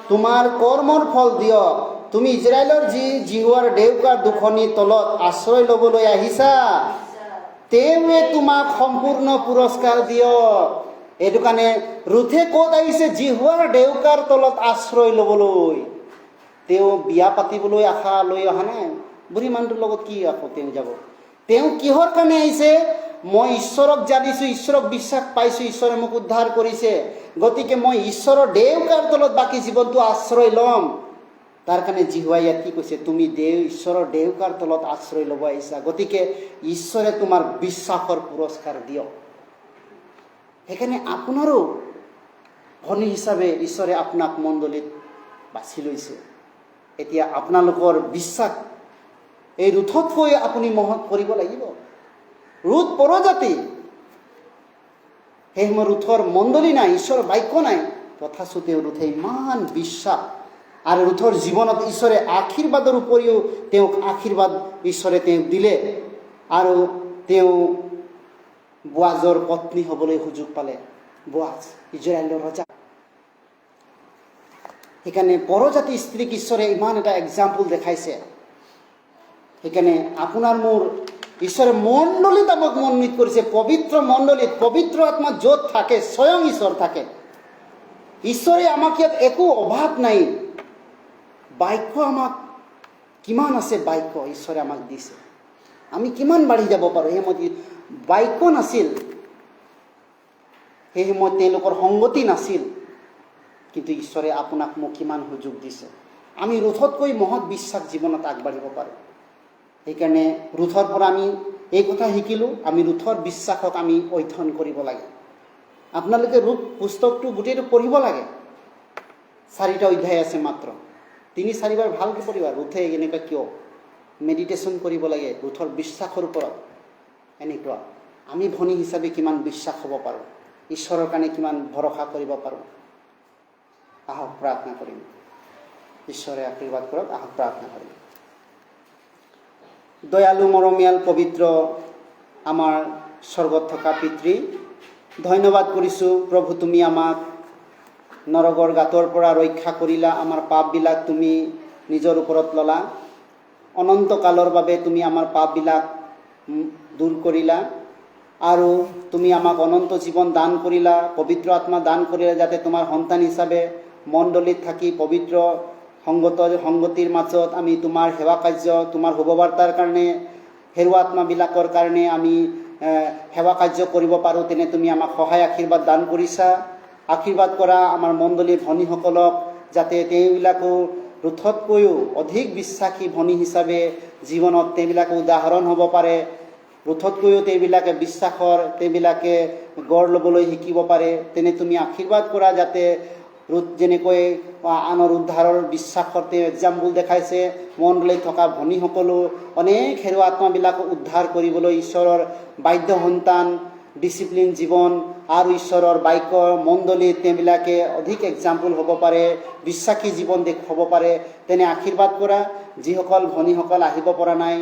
তোমাৰ কৰ্মৰ ফল দিয়ক, তুমি ইজৰাইলৰ জিহুৱাৰ ডেউকাৰ দুখনিৰ তলত আশ্ৰয় ল'বলৈ আহিছা, তেওঁৱে তোমাক সম্পূৰ্ণ পুৰস্কাৰ দিয়ক। এইটো কাৰণে ৰুথে ক'ত আহিছে? জিহুৱাৰ ডেউকাৰ তলত আশ্ৰয় ল'বলৈ। তেওঁ বিয়া পাতিবলৈ আশা লৈ অহা নাই। বুঢ়ী মানুহটোৰ লগত কি আকৌ তেওঁ যাব? তেওঁ কিহৰ কাৰণে আহিছে? মই ঈশ্বৰক জানিছোঁ, ঈশ্বৰক বিশ্বাস পাইছোঁ, ঈশ্বৰে মোক উদ্ধাৰ কৰিছে, গতিকে মই ঈশ্বৰৰ ডেউকাৰ তলত বাকী জীৱনটো আশ্ৰয় ল'ম। তাৰ কাৰণে জিহুৱাই ইয়াত কি কৈছে, তুমি ঈশ্বৰৰ দেউকাৰ তলত আশ্ৰয় ল'ব আহিছা, গতিকে ঈশ্বৰে তোমাৰ বিশ্বাসৰ পুৰস্কাৰ দিয়ক। সেইকাৰণে আপোনাৰো ধনী হিচাপে ঈশ্বৰে আপোনাক মণ্ডলীত বাছি লৈছে। এতিয়া আপোনালোকৰ বিশ্বাস এই ৰুথতকৈ আপুনি মহৎ কৰিব লাগিব। ৰুথ পৰজাতি, সেই সময় ৰুথৰ মণ্ডলী নাই, ঈশ্বৰৰ বাক্য নাই, তথাপিও ৰুথে ইমান বিশ্বাস, আৰু ৰুথৰ জীৱনত ঈশ্বৰে আশীৰ্বাদৰ উপৰিও তেওঁক আশীৰ্বাদ ঈশ্বৰে তেওঁক দিলে, আৰু তেওঁ বোৱাজৰ পত্নী হ'বলৈ সুযোগ পালে। বোৱাজ ইজৰাইলৰ ৰজা। সেইকাৰণে পৰজাতি স্ত্ৰীক ঈশ্বৰে ইমান এটা এক্সাম্পল দেখাইছে। সেইকাৰণে আপোনাৰ মোৰ ঈশ্বৰে মণ্ডলীত আমাক মনোনীত কৰিছে, পবিত্ৰ মণ্ডলীত। পবিত্ৰ আত্মা য'ত থাকে স্বয়ং ঈশ্বৰ থাকে। ঈশ্বৰে আমাক ইয়াত একো অভাৱ নাই। বাক্য আমাক কিমান আছে, বাক্য ঈশ্বৰে আমাক দিছে, আমি কিমান বাঢ়ি যাব পাৰোঁ। সেই সময়ত বাক্য নাছিল, সেই সময়ত তেওঁলোকৰ সংগতি নাছিল, কিন্তু ঈশ্বৰে আপোনাক মোক কিমান সুযোগ দিছে। আমি ৰুথতকৈ মহৎ বিশ্বাস জীৱনত আগবাঢ়িব পাৰোঁ। সেইকাৰণে ৰুথৰ পৰা আমি এই কথা শিকিলোঁ, আমি ৰুথৰ বিশ্বাসক আমি অধ্যয়ন কৰিব লাগে। আপোনালোকে ৰুথ পুস্তকটো গোটেইটো পঢ়িব লাগে। 4টা অধ্যায় আছে মাত্ৰ, 3-4বাৰ ভালকৈ পঢ়িবা। ৰুথে এনেকুৱা কিয়, মেডিটেশ্যন কৰিব লাগে ৰুথৰ বিশ্বাসৰ ওপৰত। এনেকুৱা আমি ধনী হিচাপে কিমান বিশ্বাস হ'ব পাৰোঁ, ঈশ্বৰৰ কাৰণে কিমান ভৰসা কৰিব পাৰোঁ। আহক প্ৰাৰ্থনা কৰিম। ঈশ্বৰে আশীৰ্বাদ কৰক। আহক প্ৰাৰ্থনা কৰিম। দয়ালু মৰমীয়াল পবিত্ৰ আমাৰ স্বৰ্গত থকা পিতৃ, ধন্যবাদ কৰিছোঁ প্ৰভু, তুমি আমাক নৰকৰ গাঁতৰ পৰা ৰক্ষা কৰিলা। আমাৰ পাপবিলাক তুমি নিজৰ ওপৰত ল'লা। অনন্তকালৰ বাবে তুমি আমাৰ পাপবিলাক দূৰ কৰিলা, আৰু তুমি আমাক অনন্ত জীৱন দান কৰিলা, পবিত্ৰ আত্মা দান কৰিলা, যাতে তোমাৰ সন্তান হিচাপে মণ্ডলীত থাকি পবিত্ৰ সংগতিৰ মাজত আমি তোমাৰ সেৱা কাৰ্য, তোমাৰ শুভবাৰ্তাৰ কাৰণে, হেৰুৱা আত্মাবিলাকৰ কাৰণে আমি সেৱা কাৰ্য কৰিব পাৰোঁ। তেনে তুমি আমাক সহায় আশীৰ্বাদ দান কৰিছা। আশীৰ্বাদ কৰা আমাৰ মণ্ডলীৰ ধনীসকলক, যাতে তেওঁবিলাকো ৰুথতকৈও অধিক বিশ্বাসী ধনী হিচাপে জীৱনত তেওঁবিলাকে উদাহৰণ হ'ব পাৰে। ৰুথতকৈও তেওঁবিলাকে বিশ্বাসৰ তেওঁবিলাকে গঢ় ল'বলৈ শিকিব পাৰে। তেনে তুমি আশীৰ্বাদ কৰা, যাতে ৰুথ যেনেকৈ আনৰ উদ্ধাৰৰ বিশ্বাসৰ তেওঁ এক্সাম্পল দেখাইছে, মণ্ডলীত থকা ধনীসকলো অনেক হেৰুৱা আত্মাবিলাক উদ্ধাৰ কৰিবলৈ ঈশ্বৰৰ বাধ্য সন্তান, ডিচিপ্লিন জীৱন আৰু ঈশ্বৰৰ বাক্য মণ্ডলীত তেওঁবিলাকে অধিক এক্সাম্পল হ'ব পাৰে, বিশ্বাসী জীৱন হ'ব পাৰে। তেনে আশীৰ্বাদ কৰা। যিসকল ধনীসকল আহিব পৰা নাই,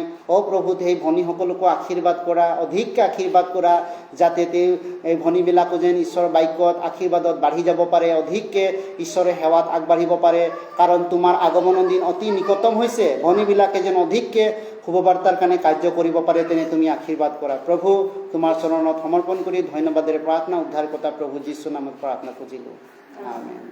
প্ৰভু সেই ধনীসকলকো আশীৰ্বাদ কৰা, অধিককৈ আশীৰ্বাদ কৰা, যাতে তেওঁ এই ধনীবিলাকো যেন ঈশ্বৰৰ বাক্যত আশীৰ্বাদত বাঢ়ি যাব পাৰে, অধিককৈ ঈশ্বৰৰ সেৱাত আগবাঢ়িব পাৰে। কাৰণ তোমাৰ আগমনৰ দিন অতি নিকটম হৈছে। ধনীবিলাকে যেন অধিককৈ শুভবাৰ্তাৰ কাৰণে কাৰ্য কৰিব পাৰে, তেনে তুমি আশীৰ্বাদ কৰা। প্ৰভু তোমাৰ চৰণত সমৰ্পণ কৰি ধন্যবাদেৰে প্ৰাৰ্থনা উদ্ধাৰকৰ্তা প্ৰভু যীশু নামত প্ৰাৰ্থনা খুজিলোঁ। আমেন।